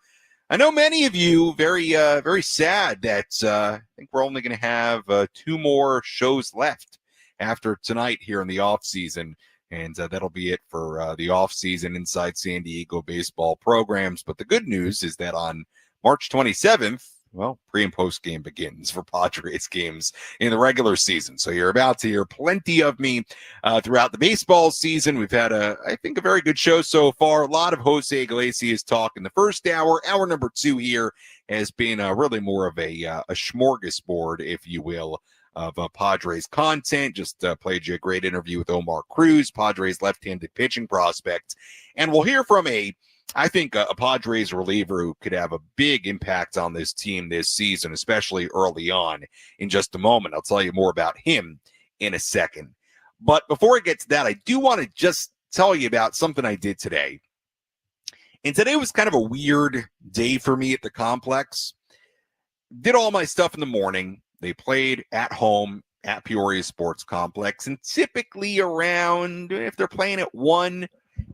I know many of you very sad that I think we're only going to have 2 more shows left after tonight here in the offseason. And that'll be it for the offseason inside San Diego baseball programs. But the good news is that on March 27th, well, pre and post game begins for Padres games in the regular season. So you're about to hear plenty of me throughout the baseball season. We've had, I think, a very good show so far. A lot of Jose Iglesias talk in the first hour. Hour number 2 here has been really more of a smorgasbord, if you will, of Padres content. Just played you a great interview with Omar Cruz, Padres left-handed pitching prospect. And we'll hear from I think a Padres reliever who could have a big impact on this team this season, especially early on, in just a moment. I'll tell you more about him in a second. But before I get to that, I do want to just tell you about something I did today. And today was kind of a weird day for me at the complex. Did all my stuff in the morning. They played at home at Peoria Sports Complex. And typically around, if they're playing at 1,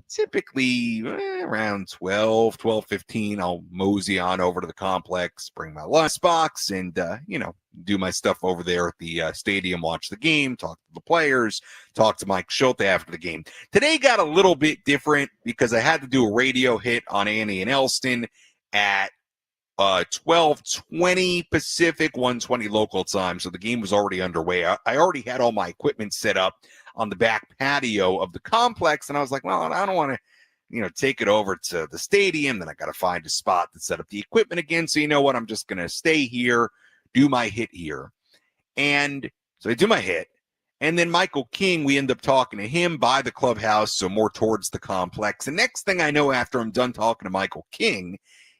typically around 12:15, I'll mosey on over to the complex, bring my lunchbox, and, do my stuff over there at the stadium, watch the game, talk to the players, talk to Mike Shildt after the game. Today got a little bit different because I had to do a radio hit on Annie and Elston at 12:20 Pacific, 1:20 local time. So the game was already underway. I already had all my equipment set up on the back patio of the complex. And I was like, well, I don't want to, take it over to the stadium. Then I got to find a spot to set up the equipment again. So you know what? I'm just going to stay here, do my hit here. And so I do my hit. And then Michael King, we end up talking to him by the clubhouse, so more towards the complex. And next thing I know, after I'm done talking to Michael King,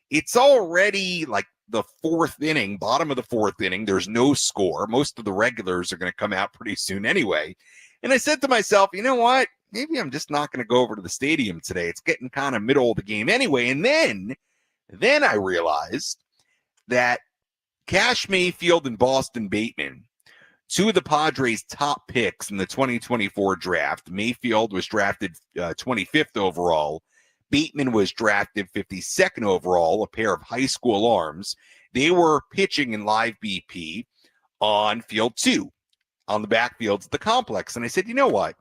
it's already like the 4th inning, bottom of the 4th inning. There's no score. Most of the regulars are going to come out pretty soon anyway. And I said to myself, you know what? Maybe I'm just not going to go over to the stadium today. It's getting kind of middle of the game anyway. And then I realized that Cash Mayfield and Boston Bateman, 2 of the Padres' top picks in the 2024 draft. Mayfield was drafted 25th overall. Bateman was drafted 52nd overall, a pair of high school arms. They were pitching in live BP on field 2, on the backfields of the complex. And I said, you know what?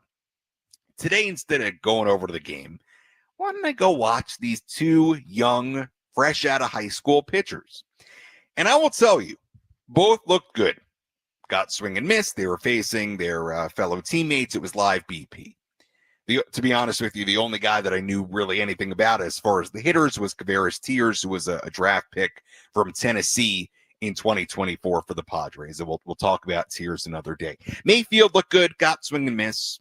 Today, instead of going over to the game, why don't I go watch these 2 young, fresh out of high school pitchers? And I will tell you, both looked good. Got swing and miss. They were facing their fellow teammates. It was live BP. To be honest with you, the only guy that I knew really anything about as far as the hitters was Kavaris Tears, who was a draft pick from Tennessee in 2024 for the Padres. And we'll talk about Tears another day. Mayfield looked good, got swing and miss.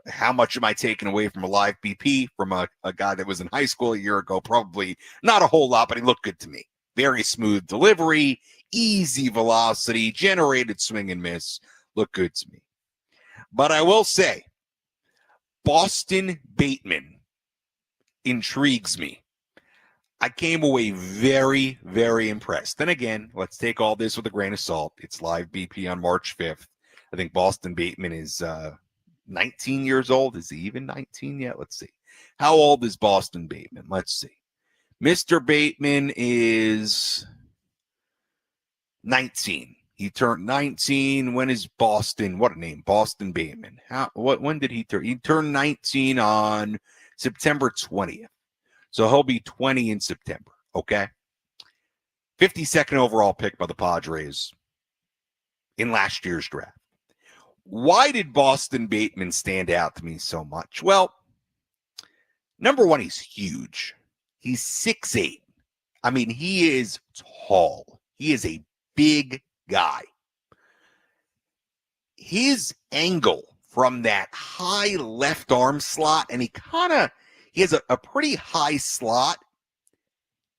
How much am I taking away from a live BP from a guy that was in high school a year ago? Probably not a whole lot, but he looked good to me. Very smooth delivery, easy velocity, generated swing and miss. Looked good to me. But I will say, Boston Bateman intrigues me. I came away very, very impressed. Then again, let's take all this with a grain of salt. It's live BP on March 5th. I think Boston Bateman is 19 years old. Is he even 19 yet? Let's see. How old is Boston Bateman? Let's see. Mr. Bateman is 19. He turned 19. When is Boston? What a name, Boston Bateman. When did he turn? He turned 19 on September 20th. So he'll be 20 in September, okay? 52nd overall pick by the Padres in last year's draft. Why did Boston Bateman stand out to me so much? Well, number one, he's huge. He's 6'8". I mean, he is tall. He is a big guy. His angle from that high left arm slot, and he has a pretty high slot.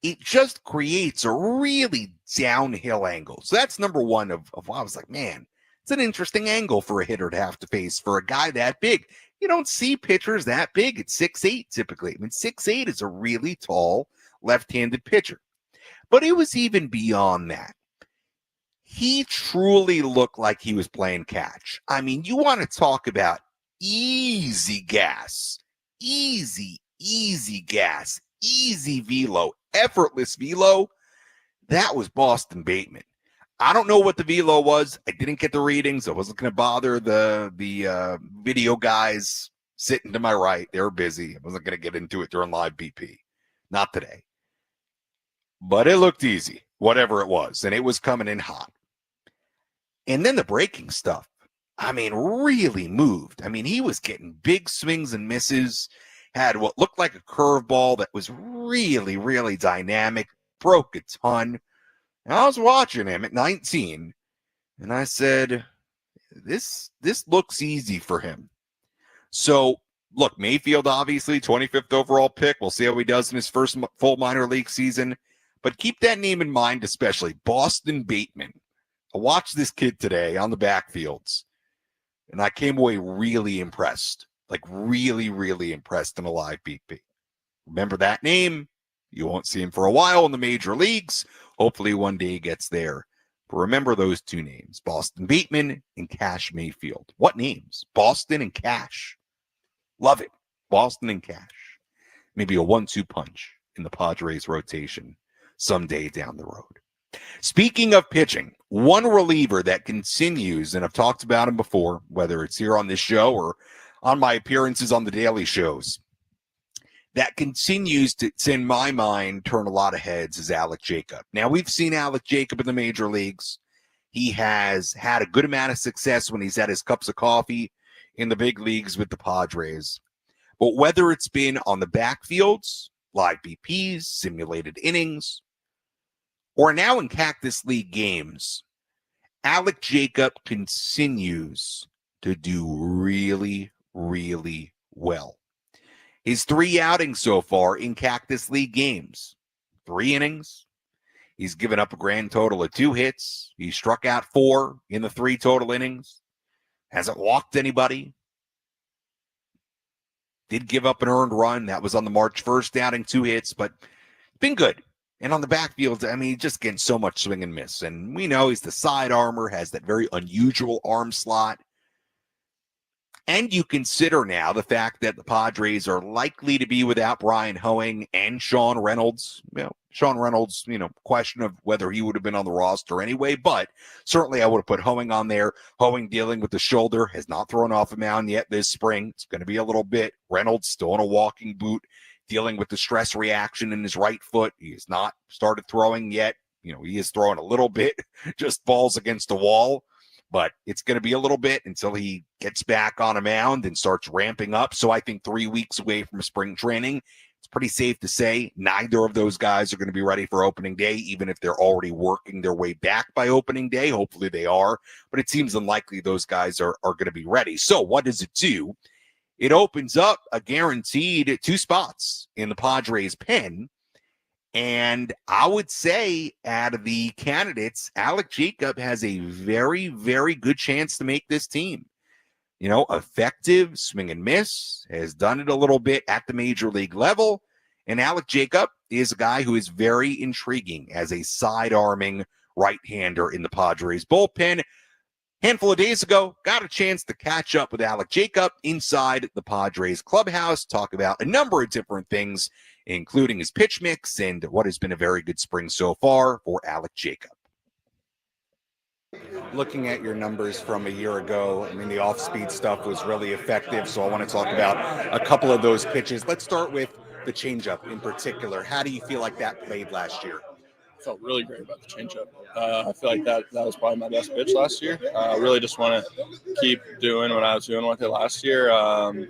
It just creates a really downhill angle. So that's number one of why I was like, man, it's an interesting angle for a hitter to have to face for a guy that big. You don't see pitchers that big at 6'8" typically. I mean, 6'8" is a really tall left-handed pitcher. But it was even beyond that. He truly looked like he was playing catch. I mean, you want to talk about easy gas, easy gas, easy velo, effortless velo. That was Boston Bateman. I don't know what the velo was. I didn't get the readings. I wasn't going to bother the video guys sitting to my right. They were busy. I wasn't going to get into it during live BP. Not today. But it looked easy, whatever it was, and it was coming in hot. And then the breaking stuff, I mean, really moved. I mean, he was getting big swings and misses, had what looked like a curveball that was really, really dynamic, broke a ton. And I was watching him at 19, and I said, this looks easy for him. So, look, Mayfield, obviously, 25th overall pick. We'll see how he does in his first full minor league season. But keep that name in mind, especially Boston Bateman. I watched this kid today on the backfields, and I came away really impressed, like really, really impressed in a live BP. Remember that name. You won't see him for a while in the major leagues. Hopefully one day he gets there. But remember those two names, Boston Bateman and Cash Mayfield. What names? Boston and Cash. Love it. Boston and Cash. Maybe a 1-2 punch in the Padres rotation someday down the road. Speaking of pitching, one reliever that continues, and I've talked about him before, whether it's here on this show or on my appearances on the daily shows, that continues to, in my mind, turn a lot of heads is Alec Jacob. Now, we've seen Alec Jacob in the major leagues. He has had a good amount of success when he's had his cups of coffee in the big leagues with the Padres. But whether it's been on the backfields, live BPs, simulated innings, or now in Cactus League games, Alec Jacob continues to do really, really well. His 3 outings so far in Cactus League games, 3 innings. He's given up a grand total of 2 hits. He struck out 4 in the 3 total innings. Hasn't walked anybody. Did give up an earned run. That was on the March 1st outing, 2 hits, but been good. And on the backfield, I mean, just getting so much swing and miss. And we know he's the side armor, has that very unusual arm slot. And you consider now the fact that the Padres are likely to be without Brian Hoeing and Sean Reynolds. Sean Reynolds, question of whether he would have been on the roster anyway, but certainly I would have put Hoeing on there. Hoeing dealing with the shoulder, has not thrown off a mound yet this spring. It's going to be a little bit. Reynolds still in a walking boot, dealing with the stress reaction in his right foot. He has not started throwing yet. He is throwing a little bit, just falls against the wall. But it's going to be a little bit until he gets back on a mound and starts ramping up. So I think 3 weeks away from spring training, it's pretty safe to say neither of those guys are going to be ready for opening day, even if they're already working their way back by opening day. Hopefully they are, but it seems unlikely those guys are going to be ready. So what does it do? It opens up a guaranteed 2 spots in the Padres pen. And I would say out of the candidates, Alec Jacob has a very, very good chance to make this team. Effective swing and miss, has done it a little bit at the major league level. And Alec Jacob is a guy who is very intriguing as a side-arming right-hander in the Padres bullpen. Handful of days ago, got a chance to catch up with Alec Jacob inside the Padres clubhouse, talk about a number of different things, including his pitch mix and what has been a very good spring so far for Alec Jacob. Looking at your numbers from a year ago, I mean, the off-speed stuff was really effective, so I want to talk about a couple of those pitches. Let's start with the changeup in particular. How do you feel like that played last year? I felt really great about the changeup. I feel like that was probably my best pitch last year. Really just want to keep doing what I was doing with it last year. I'm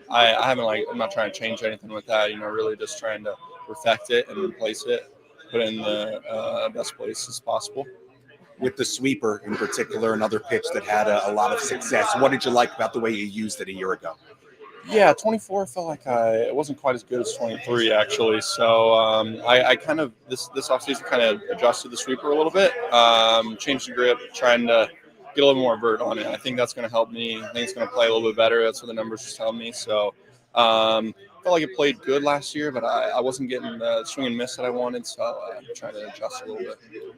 not trying to change anything with that, really just trying to perfect it and replace it, put it in the best place as possible. With the sweeper in particular, another pitch that had a lot of success. What did you like about the way you used it a year ago? Yeah, 24 felt like it wasn't quite as good as 23 actually. So I kind of this offseason kind of adjusted the sweeper a little bit, changed the grip, trying to get a little more vert on it. I think that's going to help me. I think it's going to play a little bit better. That's what the numbers just tell me. So I felt like it played good last year, but I wasn't getting the swing and miss that I wanted. So I'm trying to adjust a little bit.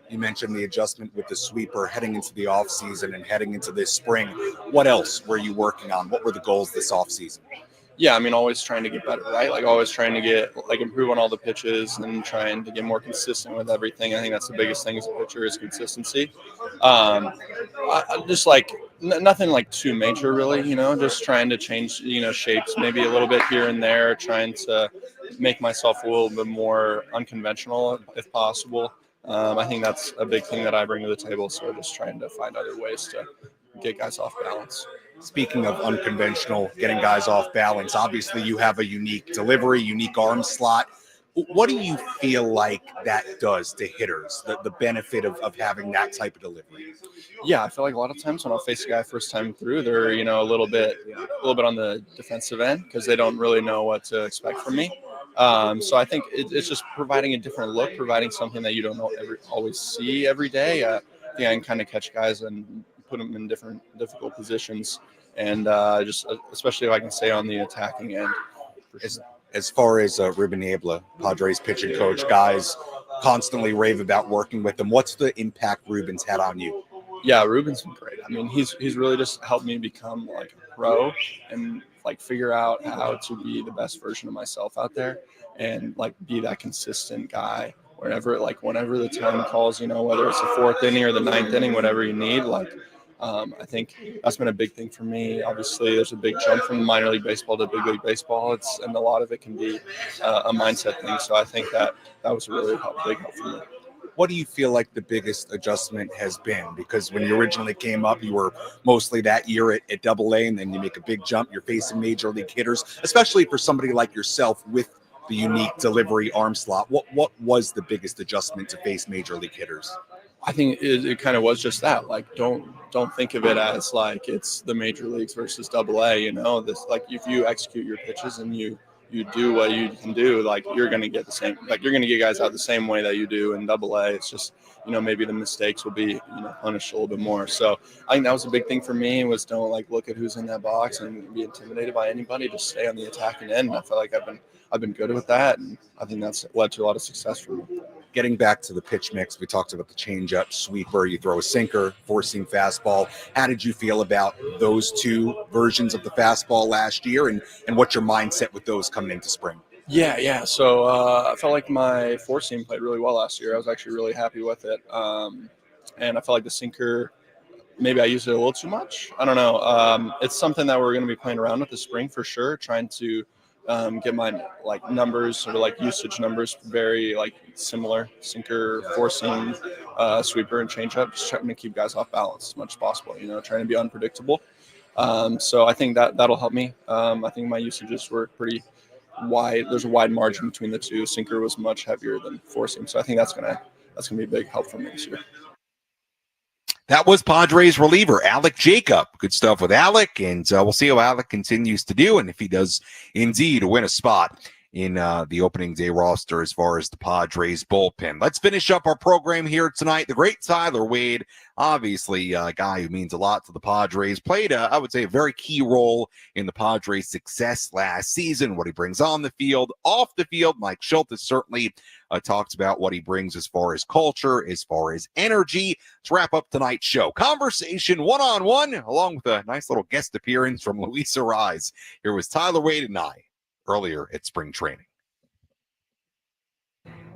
You mentioned the adjustment with the sweeper heading into the offseason and heading into this spring. What else were you working on? What were the goals this offseason? yeah, I mean, always trying to get better, right? Like always trying to get improve on all the pitches and trying to get more consistent with everything. I think that's the biggest thing as a pitcher is consistency. I just nothing too major really, just trying to change, shapes maybe a little bit here and there, trying to make myself a little bit more unconventional if possible. I think that's a big thing that I bring to the table. So just trying to find other ways to get guys off balance. Speaking of unconventional, getting guys off balance, obviously you have a unique delivery, unique arm slot. What do you feel like that does to hitters, the benefit of having that type of delivery? Yeah, I feel like a lot of times when I'll face a guy first time through, they're a little bit on the defensive end because they don't really know what to expect from me. So I think it's just providing a different look, providing something that you don't always see every day. I think I can kind of catch guys and put them in difficult positions, and just especially if I can stay on the attacking end. As far as Ruben Niebla, Padres pitching coach, guys constantly rave about working with him. What's the impact Ruben's had on you? Yeah, Ruben's been great. I mean, he's really just helped me become a pro and figure out how to be the best version of myself out there and be that consistent guy whenever the time calls, whether it's the fourth inning or the ninth inning, whatever you need. I think that's been a big thing for me. Obviously, there's a big jump from minor league baseball to big league baseball. And a lot of it can be a mindset thing. So I think that was a really big help for me. What do you feel like the biggest adjustment has been? Because when you originally came up, you were mostly that year at Double-A, and then you make a big jump. You're facing major league hitters, especially for somebody like yourself with the unique delivery arm slot. What was the biggest adjustment to face major league hitters? I think it kind of was just that. Don't think of it as it's the major leagues versus Double-A. This if you execute your pitches and you do what you can do, you're going to get the same. You're going to get guys out the same way that you do in Double-A. It's just maybe the mistakes will be punished a little bit more. So I think that was a big thing for me. Was don't look at who's in that box and be intimidated by anybody. Just stay on the attacking end. And I feel like I've been good with that, and I think that's led to a lot of success for me. Getting back to the pitch mix, we talked about the changeup, sweeper, you throw a sinker, four-seam fastball. How did you feel about those two versions of the fastball last year, and what's your mindset with those coming into spring? Yeah. So I felt like my four-seam played really well last year. I was actually really happy with it. And I felt like the sinker, maybe I used it a little too much. I don't know. It's something that we're going to be playing around with this spring for sure, trying to get my numbers, sort of usage numbers, very similar, sinker, four-seam, sweeper, and changeup, just trying to keep guys off balance as much as possible, trying to be unpredictable. So I think that'll help me. I think my usages were pretty wide. There's a wide margin between the two. Sinker was much heavier than four-seam, so I think that's gonna be a big help for me this year. That was Padres reliever Alec Jacob. Good stuff with Alec, and we'll see how Alec continues to do, and if he does indeed win a spot in the opening day roster as far as the Padres bullpen. Let's finish up our program here tonight. The great Tyler Wade, obviously a guy who means a lot to the Padres, played, I would say, a very key role in the Padres' success last season, what he brings on the field, off the field. Mike Shildt has certainly talked about what he brings as far as culture, as far as energy. To wrap up tonight's show, conversation one-on-one, along with a nice little guest appearance from Luisa Rise. Here was Tyler Wade and I earlier at spring training.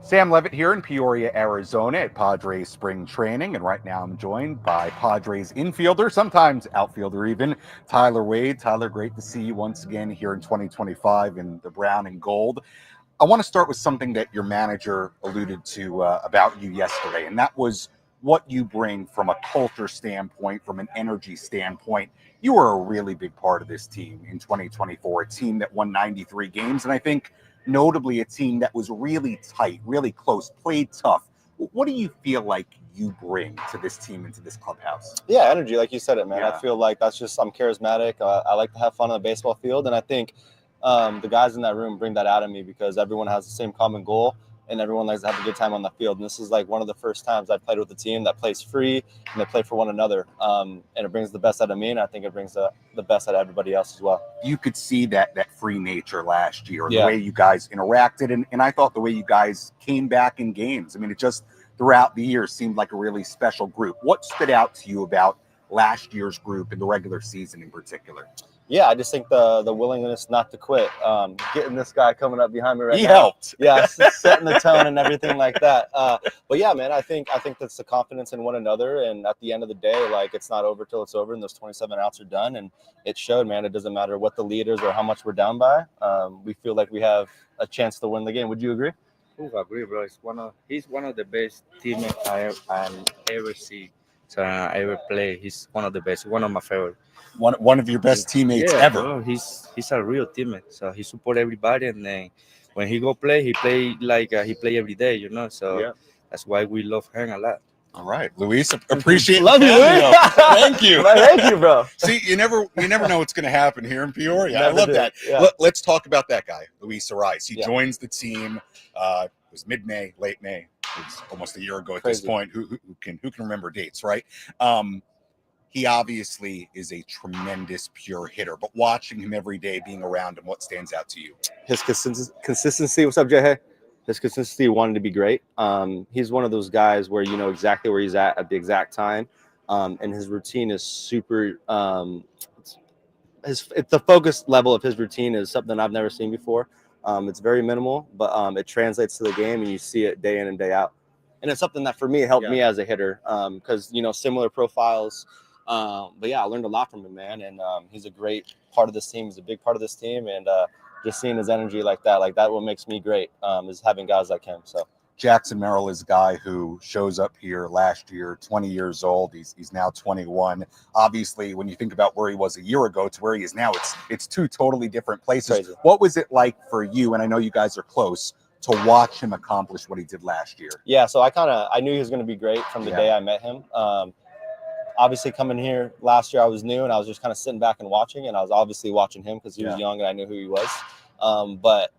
Sam Levitt here in Peoria, Arizona at Padres Spring Training, and right now I'm joined by Padres infielder, sometimes outfielder even, Tyler Wade. Tyler, great to see you once again here in 2025 in the brown and gold. I want to start with something that your manager alluded to about you yesterday, and that was what you bring from a culture standpoint, from an energy standpoint. You were a really big part of this team in 2024, a team that won 93 games, and I think notably a team that was really tight, really close, played tough. What do you feel like you bring to this team and to this clubhouse? Yeah, energy, like you said it, man. Yeah. I feel like I'm charismatic. I like to have fun on the baseball field, and I think the guys in that room bring that out of me because everyone has the same common goal and everyone likes to have a good time on the field. And this is one of the first times I played with a team that plays free and they play for one another. And it brings the best out of me, and I think it brings the best out of everybody else as well. You could see that free nature last year, Yeah. the way you guys interacted, and I thought the way you guys came back in games. I mean, it just throughout the year seemed like a really special group. What stood out to you about last year's group in the regular season in particular? Yeah, I just think the willingness not to quit, getting this guy coming up behind me right He now. helped. Yeah, setting the tone and everything like that. But yeah, man, I think that's the confidence in one another. And at the end of the day, like, it's not over till it's over, and those 27 outs are done. And it showed, man. It doesn't matter what the lead is or how much we're down by. We feel like we have a chance to win the game. Would you agree? I agree, bro. He's one of the best teammates I ever see. So I ever play. He's one of the best. One of my favorite. One of your best teammates ever. Bro, he's a real teammate. So he support everybody, and then when he go play, he play like he play every day. You know, so that's why we love him a lot. All right, Luis, appreciate Love you, Luis. Thank you. Thank you, bro. See, you never know what's going to happen here in Peoria. I Never love do. that. Yeah. Let's talk about that guy, Luis Arise. He Yeah. joins the team. It was mid-May, late May. It was almost a year ago at this Crazy. point. Who can remember dates, right? He obviously is a tremendous pure hitter, but watching him every day, being around him, what stands out to you? His consistency. What's up, Jay? His consistency, wanted to be great. He's one of those guys where you know exactly where he's at the exact time, and his routine is super. The focus level of his routine is something I've never seen before. It's very minimal, but it translates to the game, and you see it day in and day out. And it's something that for me helped me as a hitter, because you know similar profiles. But yeah, I learned a lot from him, man, and he's a great part of this team. He's a big part of this team, and just seeing his energy like that, what makes me great is having guys like him. So Jackson Merrill is a guy who shows up here last year, 20 years old. He's now 21. Obviously, when you think about where he was a year ago to where he is now, it's two totally different places. Crazy. What was it like for you? And I know you guys are close, to watch him accomplish what he did last year. Yeah, so I knew he was going to be great from the day I met him. Obviously, coming here last year, I was new and I was just kind of sitting back and watching, and I was obviously watching him because he was young and I knew who he was. But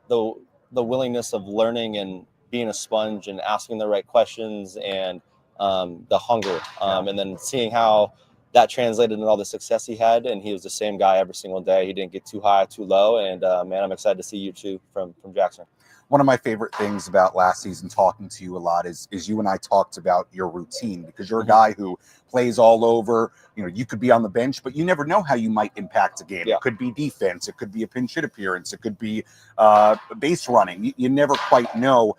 the willingness of learning and being a sponge and asking the right questions and the hunger, and then seeing how that translated into all the success he had, and he was the same guy every single day. He didn't get too high, too low, and man, I'm excited to see you too from Jackson. One of my favorite things about last season, talking to you a lot, is you and I talked about your routine, because you're a guy who plays all over. You know, you could be on the bench, but you never know how you might impact a game. It could be defense, it could be a pinch hit appearance, it could be base running. You never quite know.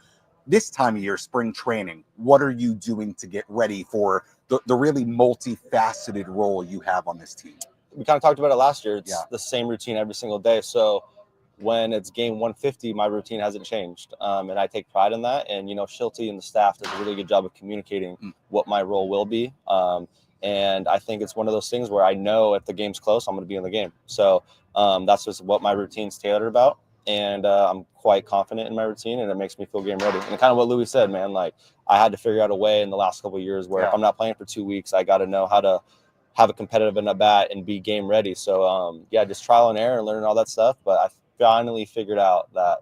This time of year, spring training, what are you doing to get ready for the really multifaceted role you have on this team? We kind of talked about it last year. It's the same routine every single day. So when it's game 150, my routine hasn't changed. And I take pride in that. And, you know, Shildt and the staff does a really good job of communicating what my role will be. And I think it's one of those things where I know if the game's close, I'm going to be in the game. So that's just what my routine's tailored about. And I'm quite confident in my routine, and it makes me feel game ready. And kind of what Louis said, man, like I had to figure out a way in the last couple of years where if I'm not playing for 2 weeks, I got to know how to have a competitive at bat and be game ready. So just trial and error and learning all that stuff. But I finally figured out that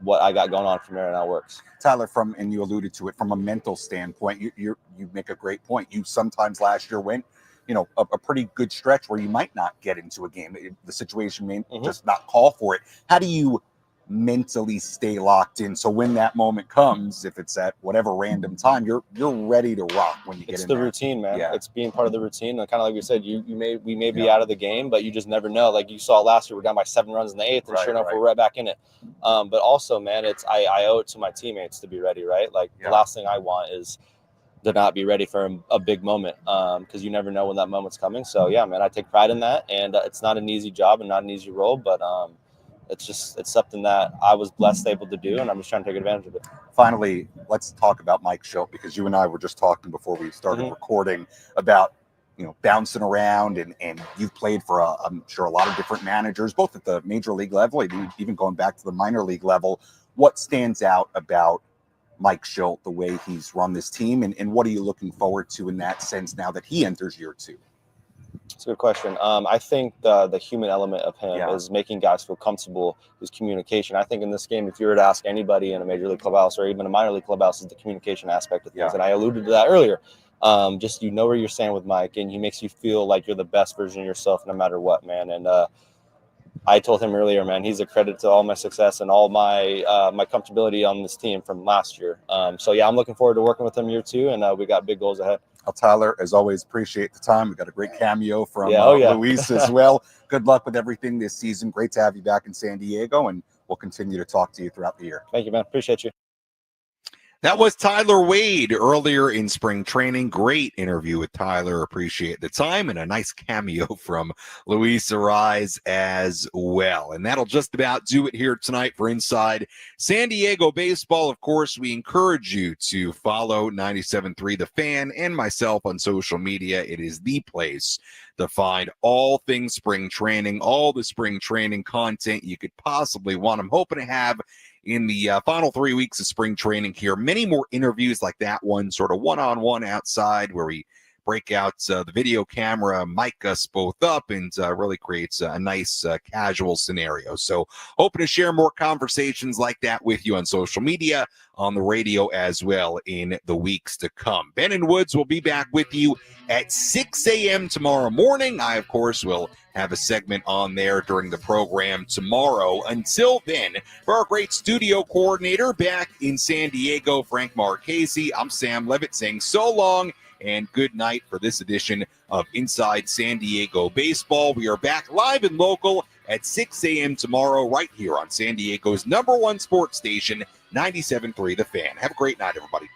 what I got going on from there now works. Tyler, and you alluded to it, from a mental standpoint, you make a great point. You sometimes last year went, you know, a pretty good stretch where you might not get into a game. The situation may just not call for it. How do you mentally stay locked in so when that moment comes, if it's at whatever random time, you're ready to rock when you get in? It's the there. routine, man. It's being part of the routine. And kind of like we said, we may be out of the game, but you just never know. Like you saw last year, we're down by 7 runs in the 8th, and sure enough, we're right back in it. But also, man, I owe it to my teammates to be ready, right? Like the last thing I want is to not be ready for a big moment, because you never know when that moment's coming. So yeah, man, I take pride in that, and it's not an easy job and not an easy role, but it's something that I was blessed able to do, and I'm just trying to take advantage of it. Finally, let's talk about Mike Shildt, because you and I were just talking before we started recording about, you know, bouncing around, and you've played for I'm sure a lot of different managers, both at the major league level, even going back to the minor league level. What stands out about Mike Shildt, the way he's run this team, and what are you looking forward to in that sense now that he enters year 2? It's a good question. I think the human element of him is making guys feel comfortable, his communication. I think in this game, if you were to ask anybody in a major league clubhouse or even a minor league clubhouse, is the communication aspect of things. And I alluded to that earlier. Just you know where you're standing with Mike, and he makes you feel like you're the best version of yourself no matter what, man. And I told him earlier, man, he's a credit to all my success and all my my comfortability on this team from last year. So yeah, I'm looking forward to working with him year 2, and we got big goals ahead. Well, Tyler, as always, appreciate the time. We got a great cameo from Yeah, oh, yeah. Luis as well. Good luck with everything this season. Great to have you back in San Diego, and we'll continue to talk to you throughout the year. Thank you, man. Appreciate you. That was Tyler Wade earlier in spring training. Great interview with Tyler. Appreciate the time, and a nice cameo from Luis Arise as well. And that'll just about do it here tonight for Inside San Diego Baseball. Of course, we encourage you to follow 97.3 The Fan and myself on social media. It is the place to find all things spring training, all the spring training content you could possibly want. I'm hoping to have in the final 3 weeks of spring training here, many more interviews like that one, sort of one-on-one outside where we break out the video camera, mic us both up, and really creates a nice casual scenario. So hoping to share more conversations like that with you on social media, on the radio as well in the weeks to come. Ben and Woods will be back with you at 6 a.m. tomorrow morning. I, of course, will have a segment on there during the program tomorrow. Until then, for our great studio coordinator back in San Diego, Frank Marchese, I'm Sam Levitt saying so long and good night for this edition of Inside San Diego Baseball. We are back live and local at 6 a.m. tomorrow right here on San Diego's #1 sports station, 97.3 The Fan. Have a great night, everybody.